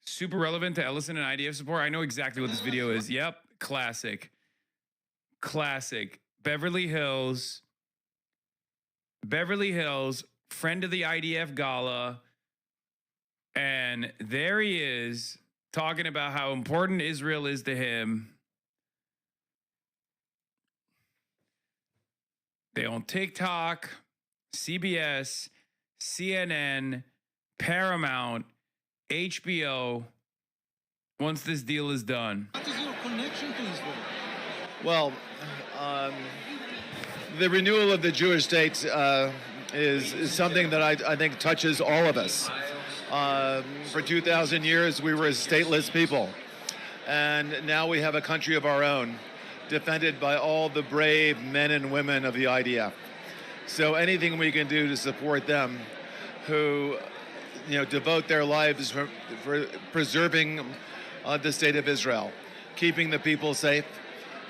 Super relevant to Ellison and IDF support. I know exactly what this video is. Yep, classic. Beverly Hills, friend of the IDF gala. And there he is talking about how important Israel is to him. They own TikTok, CBS, CNN, Paramount, HBO, once this deal is done. What is your connection to Israel? Well, the renewal of the Jewish state is something that I think touches all of us. For 2,000 years, we were a stateless people, and now we have a country of our own. defended by all the brave men and women of the IDF. So anything we can do to support them, who devote their lives for preserving the state of Israel, keeping the people safe,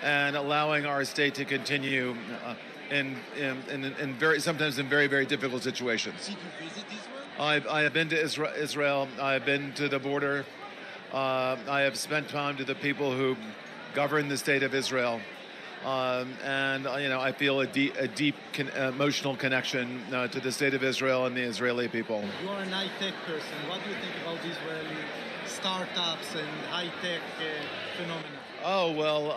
and allowing our state to continue in sometimes in very, very difficult situations. Did you visit Israel? I have been to Israel. I've been to the border. I have spent time to the people who govern the state of Israel. And I feel a deep emotional connection to the state of Israel and the Israeli people. You are an high-tech person. What do you think about Israeli startups and high-tech phenomena? Oh, well,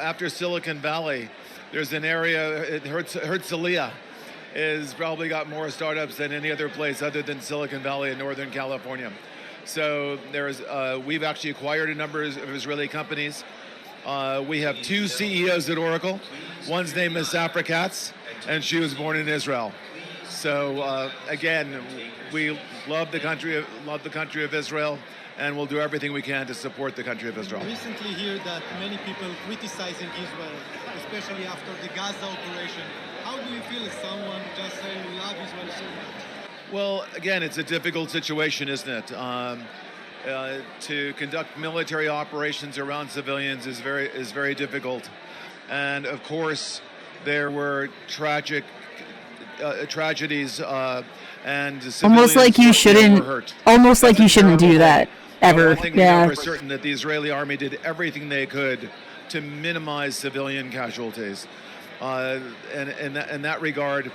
after Silicon Valley, there's an area, Herzliya has probably got more startups than any other place other than Silicon Valley in Northern California. So we've actually acquired a number of Israeli companies. We have 2 CEOs at Oracle. One's name is Safra Katz, and she was born in Israel. So again, we love the country of Israel, and we'll do everything we can to support the country of Israel. Recently hear that many people criticizing Israel, especially after the Gaza operation. How do you feel as someone who just say we love Israel so much? Well, again, it's a difficult situation, isn't it? To conduct military operations around civilians is very difficult, and of course, there were tragedies and Almost like you shouldn't. hurt. Almost like you shouldn't do that ever. One thing we know for certain that the Israeli army did everything they could to minimize civilian casualties. And in that regard,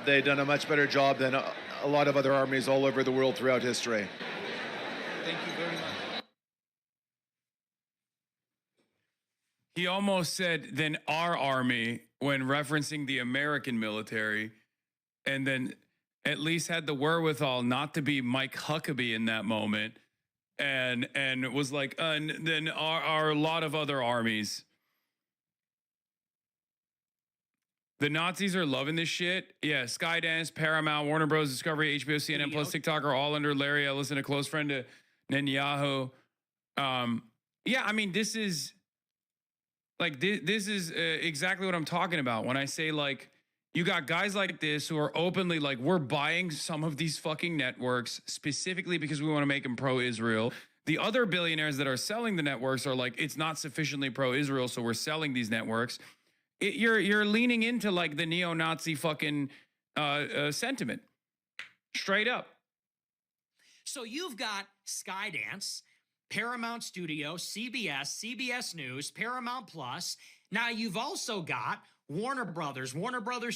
they've done a much better job than a lot of other armies all over the world throughout history. Thank you very much. He almost said than our army when referencing the American military, and then at least had the wherewithal not to be Mike Huckabee in that moment, and was like, then our a lot of other armies. The Nazis are loving this shit. Yeah, Skydance, Paramount, Warner Bros. Discovery, HBO, CNN Plus, TikTok are all under Larry Ellis and a close friend to Netanyahu. Yeah, I mean, this is like this is exactly what I'm talking about when I say like you got guys like this who are openly like we're buying some of these fucking networks specifically because we want to make them pro-Israel. The other billionaires that are selling the networks are like it's not sufficiently pro-Israel, so we're selling these networks. You're leaning into like the neo-Nazi fucking sentiment, straight up. So you've got Skydance, Paramount Studio, CBS News, Paramount Plus. Now you've also got Warner Brothers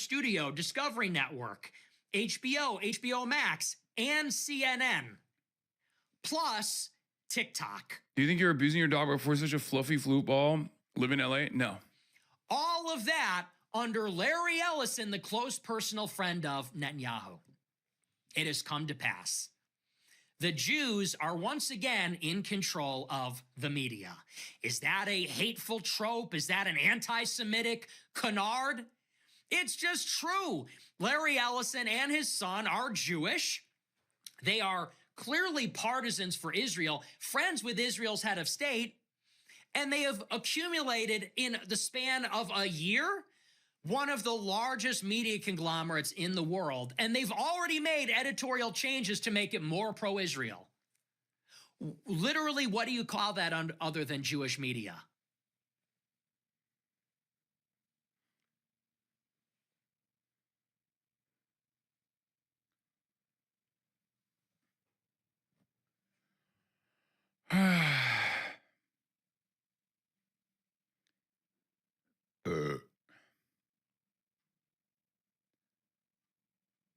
Studio, Discovery Network, HBO Max, and CNN, plus TikTok. Do you think you're abusing your dog before such a fluffy flute ball? Live in LA? No. All of that under Larry Ellison, the close personal friend of Netanyahu. It has come to pass. The Jews are once again in control of the media. Is that a hateful trope? Is that an anti-Semitic canard? It's just true. Larry Ellison and his son are Jewish. They are clearly partisans for Israel, friends with Israel's head of state, and they have accumulated in the span of a year one of the largest media conglomerates in the world, and they've already made editorial changes to make it more pro-Israel. Literally, what do you call that other than Jewish media?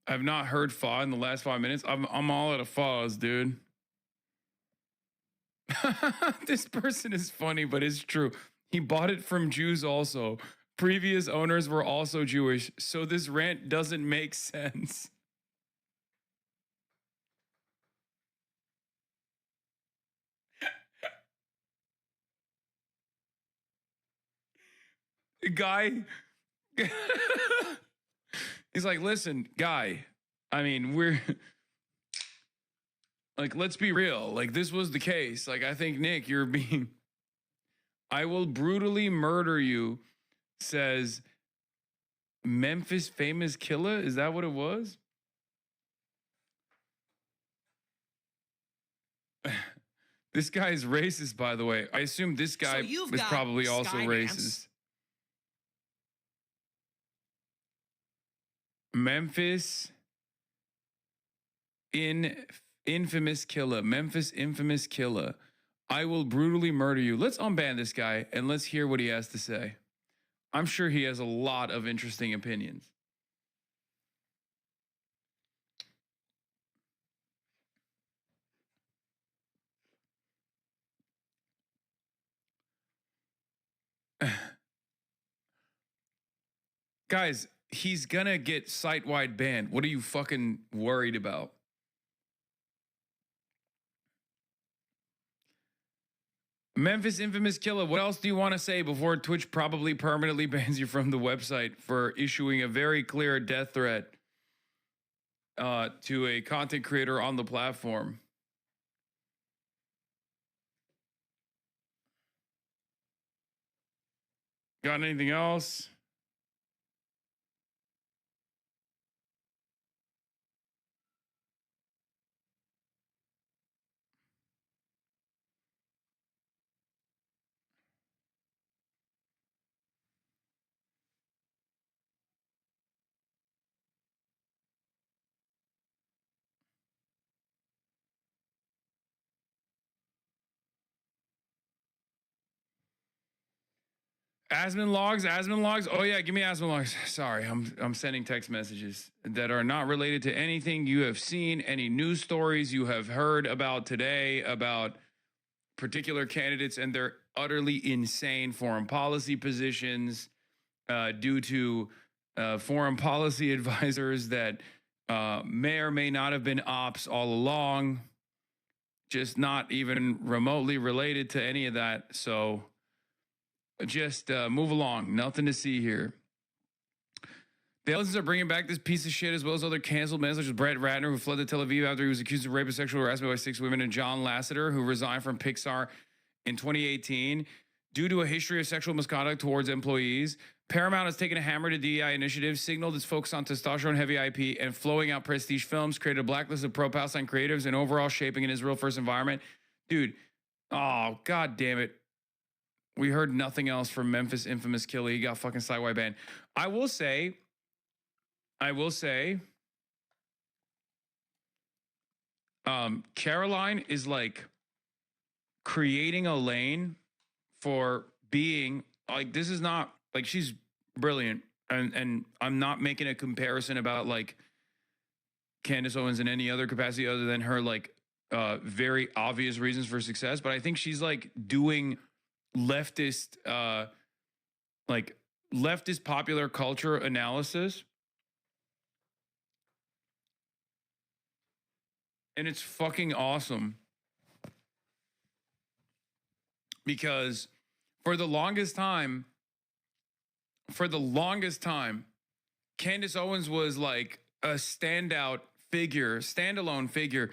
I've not heard fa in the last 5 minutes. I'm all out of fas, dude. This person is funny, but it's true. He bought it from Jews also. Previous owners were also Jewish, so this rant doesn't make sense. Guy, he's like, listen, guy, I mean, we're like, let's be real. Like, this was the case. Like, I think, Nick, you're being I will brutally murder you, says Memphis famous killer. Is that what it was? This guy is racist, by the way. I assume this guy is probably also racist. Memphis infamous killer. Memphis infamous killer. I will brutally murder you. Let's unban this guy and let's hear what he has to say. I'm sure he has a lot of interesting opinions. Guys, he's gonna get site-wide banned. What are you fucking worried about? Memphis infamous killer. What else do you want to say before Twitch probably permanently bans you from the website for issuing a very clear death threat to a content creator on the platform? Got anything else? Asmin logs. Oh yeah, give me Asmin logs. Sorry, I'm sending text messages that are not related to anything you have seen, any news stories you have heard about today about particular candidates and their utterly insane foreign policy positions due to foreign policy advisors that may or may not have been ops all along, just not even remotely related to any of that. So just move along. Nothing to see here. The Ellens are bringing back this piece of shit as well as other canceled men such as Brett Ratner, who fled to Tel Aviv after he was accused of rape and sexual harassment by 6 women, and John Lasseter, who resigned from Pixar in 2018 due to a history of sexual misconduct towards employees. Paramount has taken a hammer to DEI initiatives, signaled its focus on testosterone-heavy IP and flowing out prestige films, created a blacklist of pro-Palestine creatives, and overall shaping an Israel-first environment. Dude, oh, god damn it. We heard nothing else from Memphis infamous killer. He got fucking site-wide banned. I will say, Caroline is like creating a lane for being like, this is not like, she's brilliant. And I'm not making a comparison about like Candace Owens in any other capacity other than her like very obvious reasons for success. But I think she's like doing leftist popular culture analysis, and it's fucking awesome because for the longest time Candace Owens was like a standalone figure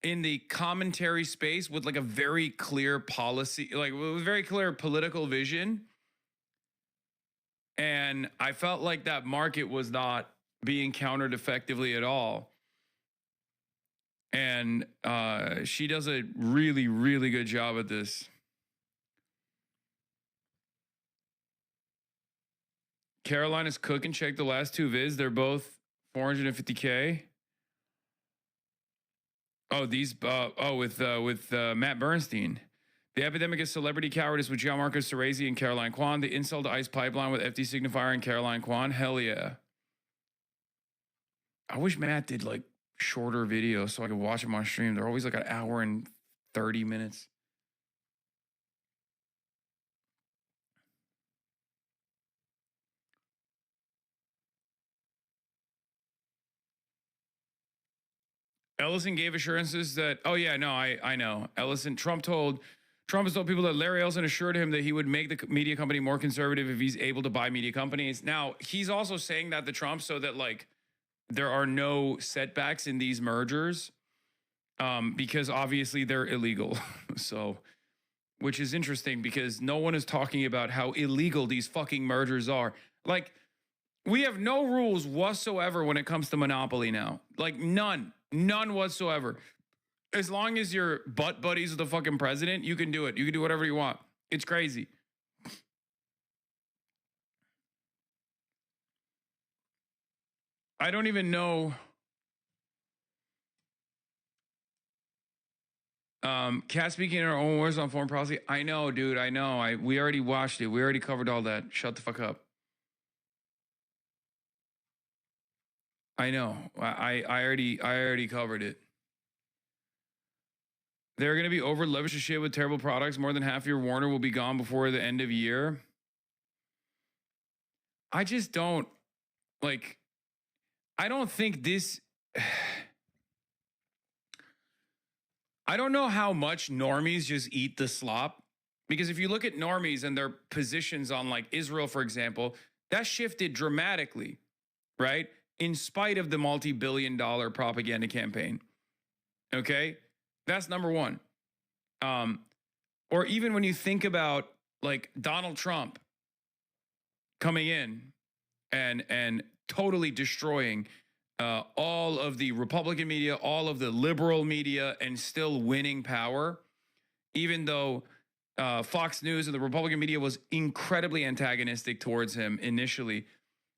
in the commentary space with like a very clear policy, like with very clear political vision. And I felt like that market was not being countered effectively at all. And she does a really, really good job at this. Carolina's Cook and check the last two vids. They're both 450K. Oh, these with Matt Bernstein. The epidemic of celebrity cowardice with Gianmarco Cerezi and Caroline Kwan. The insult to ICE pipeline with FD Signifier and Caroline Kwan. Hell yeah. I wish Matt did like shorter videos so I could watch them on stream. They're always like an hour and 30 minutes. Ellison gave assurances that, oh yeah, no, I know. Trump has told people that Larry Ellison assured him that he would make the media company more conservative if he's able to buy media companies. Now, he's also saying that to Trump so that like there are no setbacks in these mergers because obviously they're illegal. So which is interesting because no one is talking about how illegal these fucking mergers are. Like, we have no rules whatsoever when it comes to monopoly now. Like, none whatsoever. As long as you're butt buddies with the fucking president, you can do it. You can do whatever you want. It's crazy. I don't even know. Cat speaking in our own words on foreign policy. I know, dude. I know. We already watched it. We already covered all that. Shut the fuck up. I know. I already covered it. They're going to be over leveraged to shit with terrible products. More than half your Warner will be gone before the end of year. I just don't like. I don't think this. I don't know how much normies just eat the slop, because if you look at normies and their positions on like Israel, for example, that shifted dramatically, right? In spite of the multi-billion-dollar propaganda campaign. Okay, that's number one. Or even when you think about like Donald Trump coming in and totally destroying all of the Republican media, all of the liberal media, and still winning power, even though Fox News and the Republican media was incredibly antagonistic towards him initially.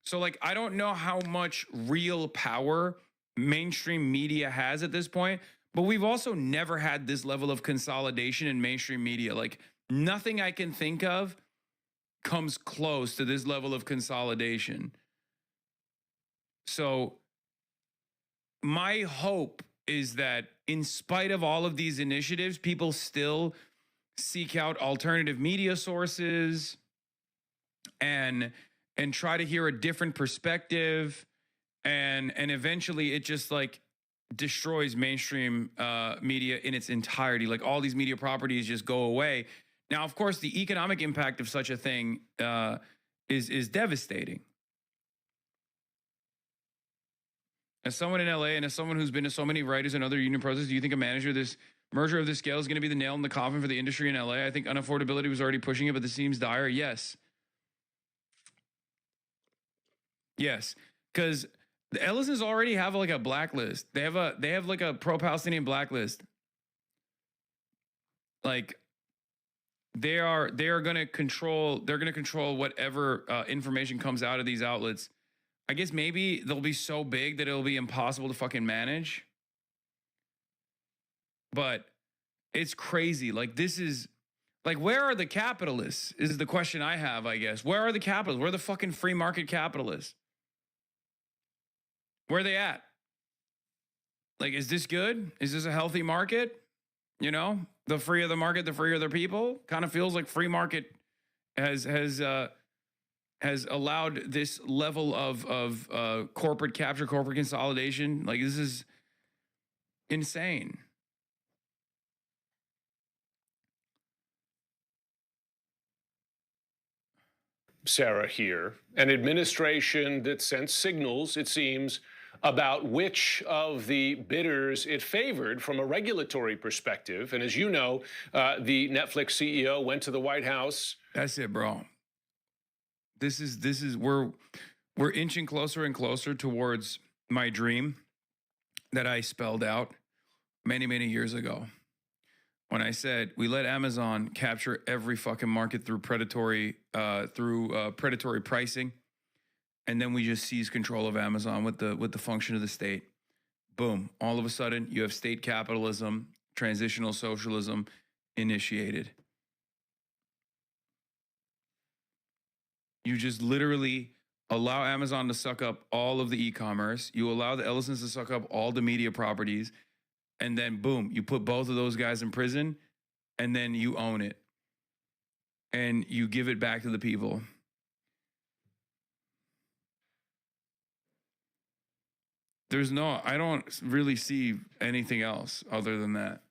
So, like, I don't know how much real power mainstream media has at this point, but we've also never had this level of consolidation in mainstream media. Like, nothing I can think of comes close to this level of consolidation. So my hope is that in spite of all of these initiatives, people still seek out alternative media sources and try to hear a different perspective, and eventually it just like destroys mainstream media in its entirety. Like, all these media properties just go away. Now, of course, the economic impact of such a thing is devastating. As someone in LA and as someone who's been to so many writers and other union protests, do you think a merger of this scale is going to be the nail in the coffin for the industry in LA? I think unaffordability was already pushing it, but this seems dire. Yes. Yes. Because the Ellisons already have like a blacklist. They have like a pro-Palestinian blacklist. Like, they are going to control whatever information comes out of these outlets. I guess maybe they'll be so big that it'll be impossible to fucking manage. But it's crazy. Like, this is like, where are the capitalists is the question I have, I guess. Where are the capitalists? Where are the fucking free market capitalists? Where are they at? Like, is this good? Is this a healthy market? You know, the freer the market, the freer the people. Kind of feels like free market has allowed this level of corporate capture, corporate consolidation. Like, this is insane. Sarah here, an administration that sent signals, it seems, about which of the bidders it favored from a regulatory perspective. And as you know, the Netflix CEO went to the White House. That's it, bro. This is we're inching closer and closer towards my dream that I spelled out many, many years ago, when I said we let Amazon capture every fucking market through predatory pricing, and then we just seize control of Amazon with the function of the state. Boom! All of a sudden, you have state capitalism, transitional socialism initiated. You just literally allow Amazon to suck up all of the e-commerce. You allow the Ellisons to suck up all the media properties. And then, boom, you put both of those guys in prison, and then you own it. And you give it back to the people. I don't really see anything else other than that.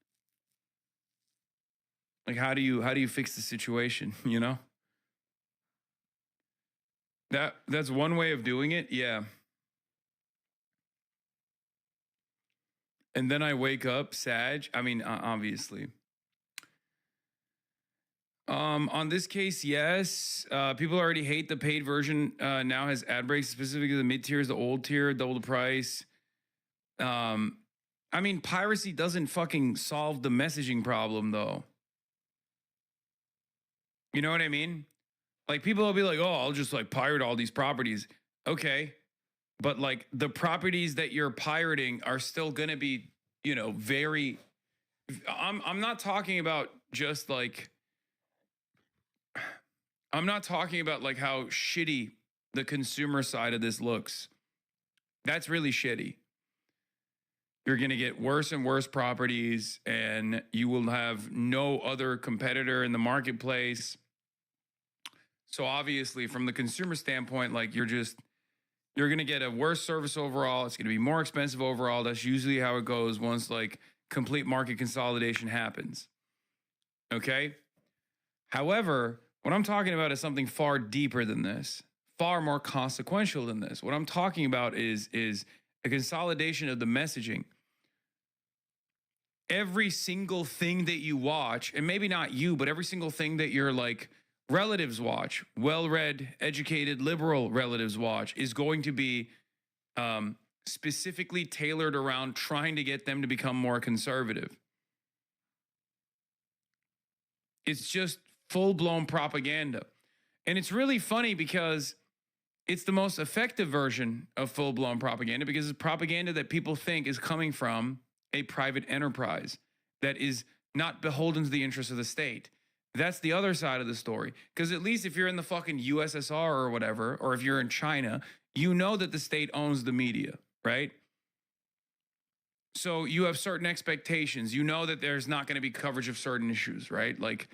Like, how do you fix the situation, you know? That's one way of doing it, yeah. And then I wake up, Sag. I mean, obviously. On this case, yes. People already hate the paid version. Now has ad breaks, specifically the mid tiers, the old tier, double the price. I mean, piracy doesn't fucking solve the messaging problem, though. You know what I mean? Like, people will be like, "Oh, I'll just like pirate all these properties." Okay, but like the properties that you're pirating are still gonna be, you know, very. I'm not talking about just like. I'm not talking about like how shitty the consumer side of this looks. That's really shitty. You're going to get worse and worse properties, and you will have no other competitor in the marketplace. So obviously, from the consumer standpoint, like you're going to get a worse service overall. It's going to be more expensive overall. That's usually how it goes once like complete market consolidation happens. Okay. However, what I'm talking about is something far deeper than this, far more consequential than this. What I'm talking about is a consolidation of the messaging. Every single thing that you watch, and maybe not you, but every single thing that your like relatives watch, well-read, educated, liberal relatives watch, is going to be specifically tailored around trying to get them to become more conservative. It's just full-blown propaganda. And it's really funny because it's the most effective version of full-blown propaganda, because it's propaganda that people think is coming from a private enterprise that is not beholden to the interests of the state. That's the other side of the story. Because at least if you're in the fucking USSR or whatever, or if you're in China, you know that the state owns the media, right? So you have certain expectations. You know that there's not going to be coverage of certain issues, right? Like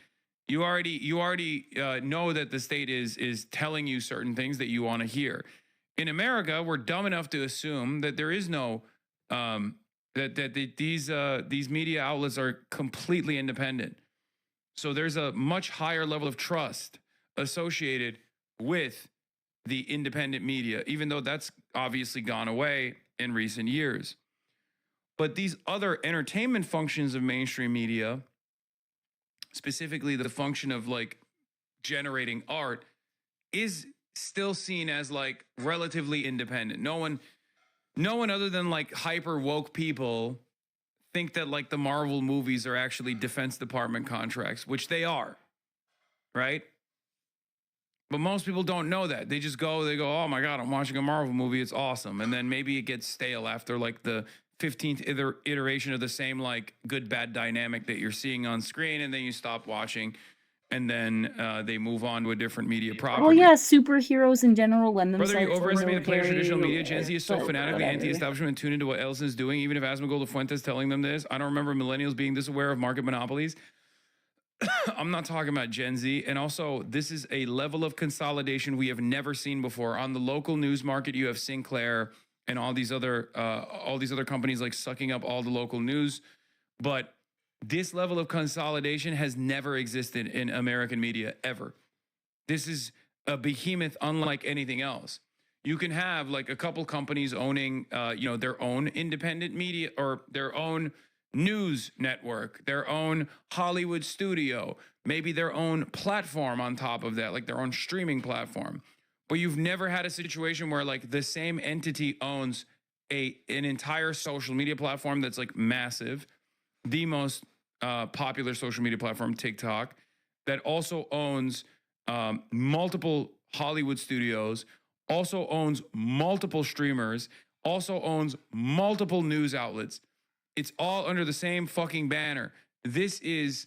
you already know that the state is telling you certain things that you want to hear. In America, we're dumb enough to assume that there is no these media outlets are completely independent. So there's a much higher level of trust associated with the independent media, even though that's obviously gone away in recent years. But these other entertainment functions of mainstream media, specifically the function of like generating art, is still seen as like relatively independent. No one other than like hyper woke people think that like the Marvel movies are actually Defense Department contracts, which they are, right? But most people don't know that. They go, oh my God, I'm watching a Marvel movie. It's awesome. And then maybe it gets stale after like the 15th iteration of the same like good, bad dynamic that you're seeing on screen. And then you stop watching, and then they move on to a different media property. Oh yeah, superheroes in general lend Whether you themselves to overestimate the players of traditional military, media, Gen Z is so but fanatically whatever. anti-establishment and tuned into what Ellison's doing, even if Asmagol de Fuentes telling them this. I don't remember millennials being this aware of market monopolies. I'm not talking about Gen Z. And also, this is a level of consolidation we have never seen before. On the local news market, you have Sinclair and all these other companies like sucking up all the local news. But this level of consolidation has never existed in American media ever. This is a behemoth unlike anything else. You can have like a couple companies owning, their own independent media or their own news network, their own Hollywood studio, maybe their own platform on top of that, like their own streaming platform. But you've never had a situation where like the same entity owns an entire social media platform that's like massive, the most popular social media platform, TikTok, that also owns multiple Hollywood studios, also owns multiple streamers, also owns multiple news outlets. It's all under the same fucking banner. This is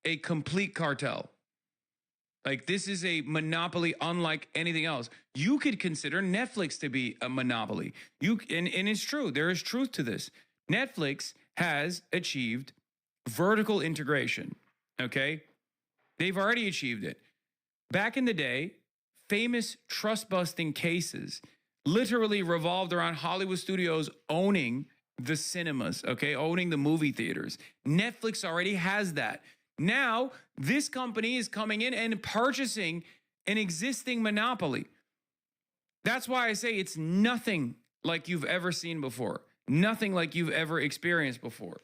a complete cartel. Like, this is a monopoly unlike anything else. You could consider Netflix to be a monopoly. And it's true. There is truth to this. Netflix has achieved vertical integration. Okay? They've already achieved it. Back in the day, famous trust-busting cases literally revolved around Hollywood studios owning the cinemas, okay, owning the movie theaters. Netflix already has that. Now, this company is coming in and purchasing an existing monopoly. That's why I say it's nothing like you've ever seen before, nothing like you've ever experienced before.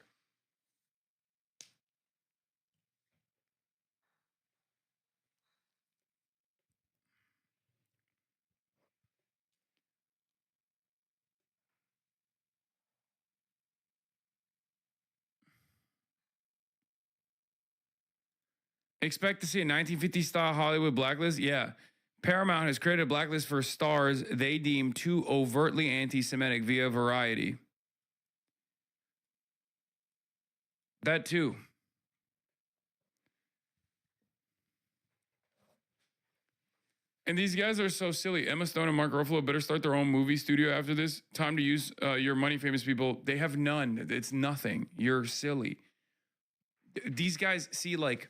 Expect to see a 1950s style Hollywood blacklist? Yeah. Paramount has created a blacklist for stars they deem too overtly anti-Semitic via Variety. That too. And these guys are so silly. Emma Stone and Mark Ruffalo better start their own movie studio after this. Time to use your money, famous people. They have none. It's nothing. You're silly. These guys see, like,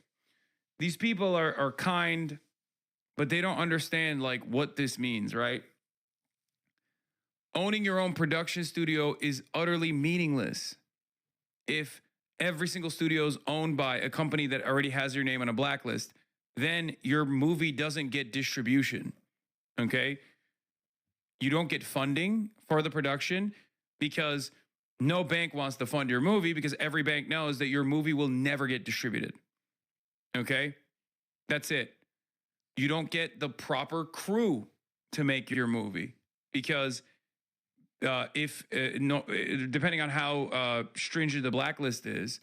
these people are kind, but they don't understand, like, what this means, right? Owning your own production studio is utterly meaningless if every single studio is owned by a company that already has your name on a blacklist. Then your movie doesn't get distribution. Okay. You don't get funding for the production because no bank wants to fund your movie because every bank knows that your movie will never get distributed. Okay. That's it. You don't get the proper crew to make your movie because depending on how stringent the blacklist is,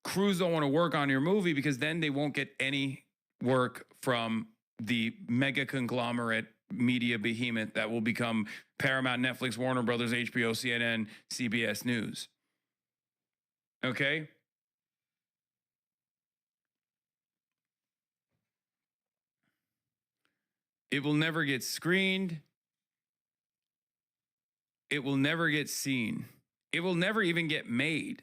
crews don't want to work on your movie because then they won't get any work from the mega conglomerate media behemoth that will become Paramount, Netflix, Warner Brothers, HBO, CNN, CBS News. Okay? It will never get screened. It will never get seen. It will never even get made.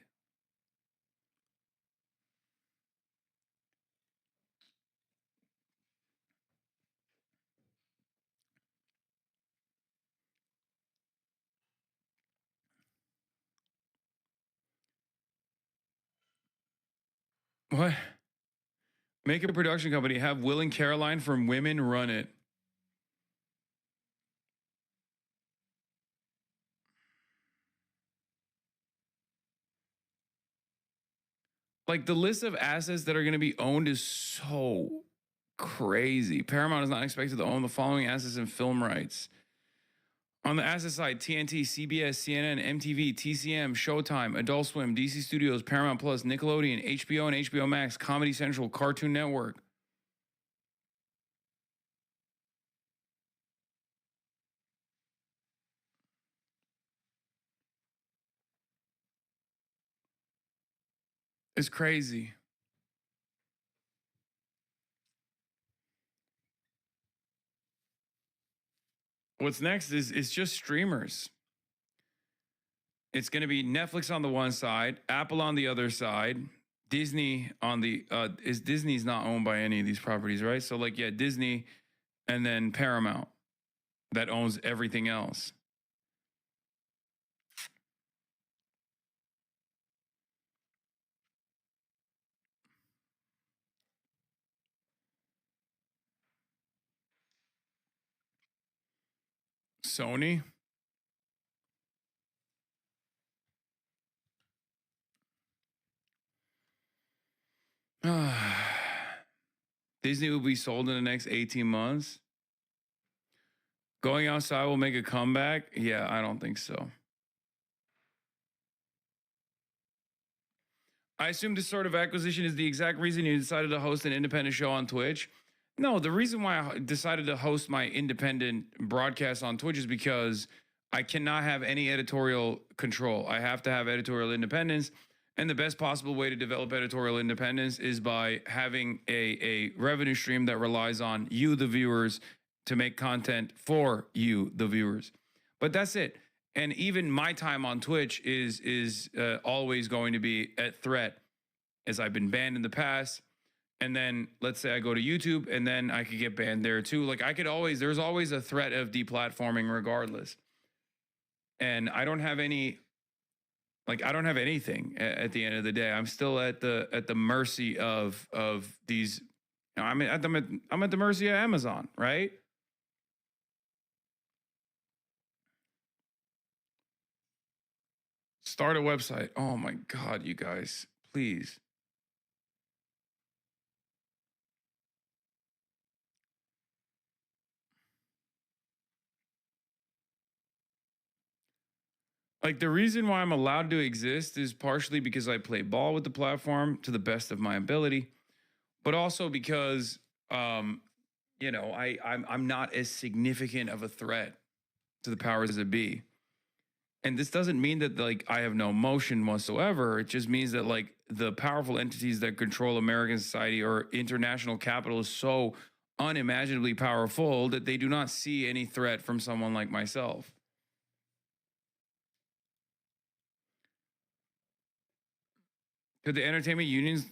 What? Make a production company, have Will and Caroline from Women run it. Like, the list of assets that are going to be owned is so crazy. Paramount is not expected to own the following assets and film rights. On the asset side, TNT, CBS, CNN, MTV, TCM, Showtime, Adult Swim, DC Studios, Paramount Plus, Nickelodeon, HBO and HBO Max, Comedy Central, Cartoon Network. It's crazy. What's next is just streamers. It's going to be Netflix on the one side, Apple on the other side, Disney on the Disney's not owned by any of these properties, right? So, like, yeah, Disney and then Paramount that owns everything else. Sony. Disney will be sold in the next 18 months. Going outside will make a comeback? Yeah, I don't think so. I assume this sort of acquisition is the exact reason you decided to host an independent show on Twitch. No, the reason why I decided to host my independent broadcast on Twitch is because I cannot have any editorial control. I have to have editorial independence. And the best possible way to develop editorial independence is by having a revenue stream that relies on you, the viewers, to make content for you, the viewers. But that's it. And even my time on Twitch is always going to be at threat, as I've been banned in the past. And then let's say I go to YouTube and then I could get banned there too. Like, there's always a threat of deplatforming regardless. And I don't have anything at the end of the day. I'm still at the mercy of these. I'm at the mercy of Amazon, right? Start a website. Oh my God, you guys, please. Like, the reason why I'm allowed to exist is partially because I play ball with the platform to the best of my ability. but also because I'm not as significant of a threat to the powers that be. And this doesn't mean that like I have no emotion whatsoever. It just means that like the powerful entities that control American society or international capital is so unimaginably powerful that they do not see any threat from someone like myself. Could the entertainment unions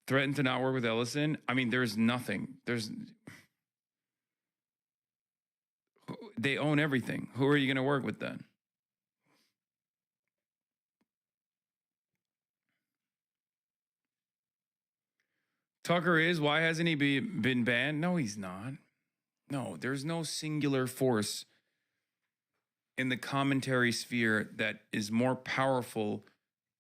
threaten to not work with Ellison? I mean, there's nothing. They own everything. Who are you going to work with then? Tucker is. Why hasn't he been banned? No, he's not. No, there's no singular force in the commentary sphere that is more powerful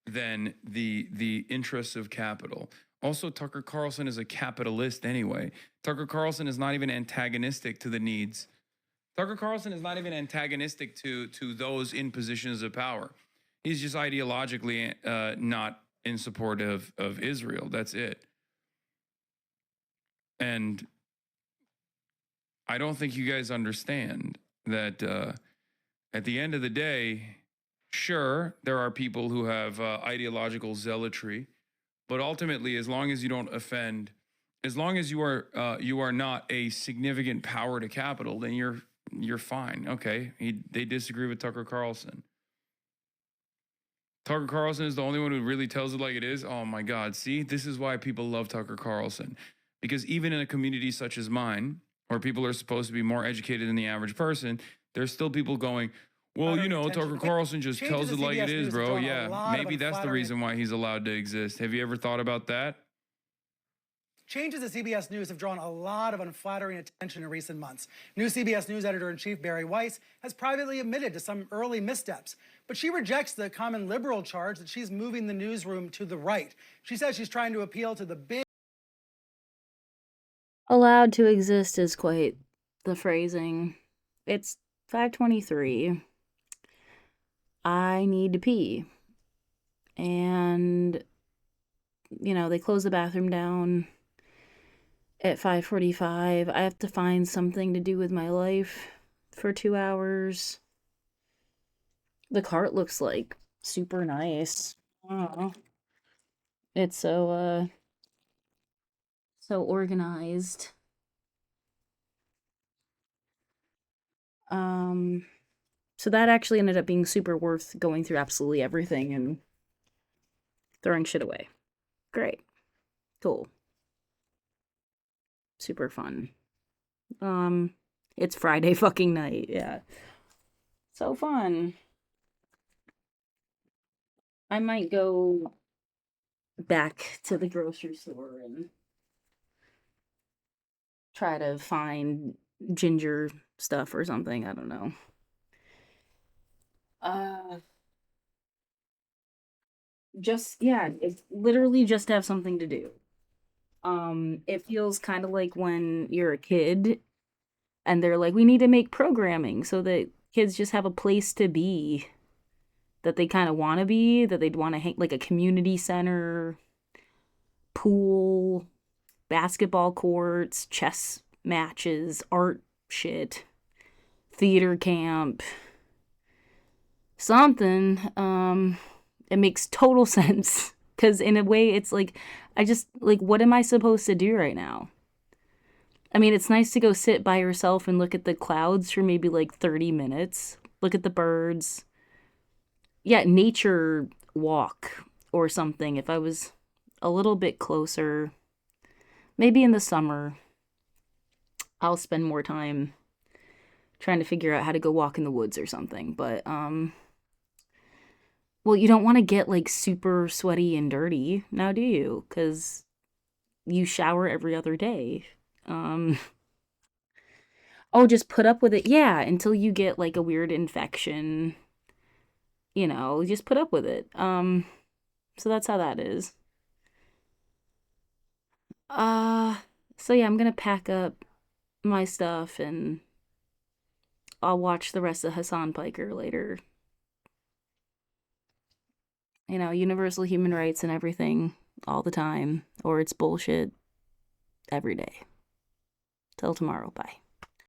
than the interests of capital. Also, Tucker Carlson is a capitalist anyway. Tucker Carlson is not even antagonistic to the needs. Tucker Carlson is not even antagonistic to those in positions of power. He's just ideologically not in support of Israel. That's it. And I don't think you guys understand that at the end of the day, sure, there are people who have ideological zealotry, but ultimately, as long as you don't offend, as long as you are not a significant power to capital, then you're fine. Okay, they disagree with Tucker Carlson. Tucker Carlson is the only one who really tells it like it is. Oh my God! See, this is why people love Tucker Carlson, because even in a community such as mine, where people are supposed to be more educated than the average person, there's still people going, well, Tucker Carlson just tells it like it is, bro. Yeah, maybe that's the reason why he's allowed to exist. Have you ever thought about that? Changes at CBS News have drawn a lot of unflattering attention in recent months. New CBS News editor-in-chief Barry Weiss has privately admitted to some early missteps, but she rejects the common liberal charge that she's moving the newsroom to the right. She says she's trying to appeal to the big... Allowed to exist is quite the phrasing. It's 5:23. I need to pee. And, they close the bathroom down at 5:45. I have to find something to do with my life for 2 hours. The cart looks like super nice. Oh. It's so organized. So that actually ended up being super worth going through absolutely everything and throwing shit away. Great. Cool. Super fun. It's Friday fucking night. Yeah. So fun. I might go back to the grocery store and try to find ginger stuff or something. I don't know. It's literally just to have something to do. It feels kind of like when you're a kid and they're like, we need to make programming so that kids just have a place to be that they kind of want to be, that they'd want to hang, like a community center, pool, basketball courts, chess matches, art shit, theater camp, something. It makes total sense because in a way it's like, what am I supposed to do right now? I mean, it's nice to go sit by yourself and look at the clouds for maybe like 30 minutes, look at the birds. Yeah, nature walk or something. If I was a little bit closer, maybe in the summer, I'll spend more time trying to figure out how to go walk in the woods or something. But, well, you don't want to get like super sweaty and dirty now, do you? Because you shower every other day. Oh, just put up with it. Yeah, until you get like a weird infection. Just put up with it. So that's how that is. So yeah, I'm gonna pack up my stuff and I'll watch the rest of Hassan Piker later. Universal human rights and everything all the time, or it's bullshit. every day. Till tomorrow. Bye.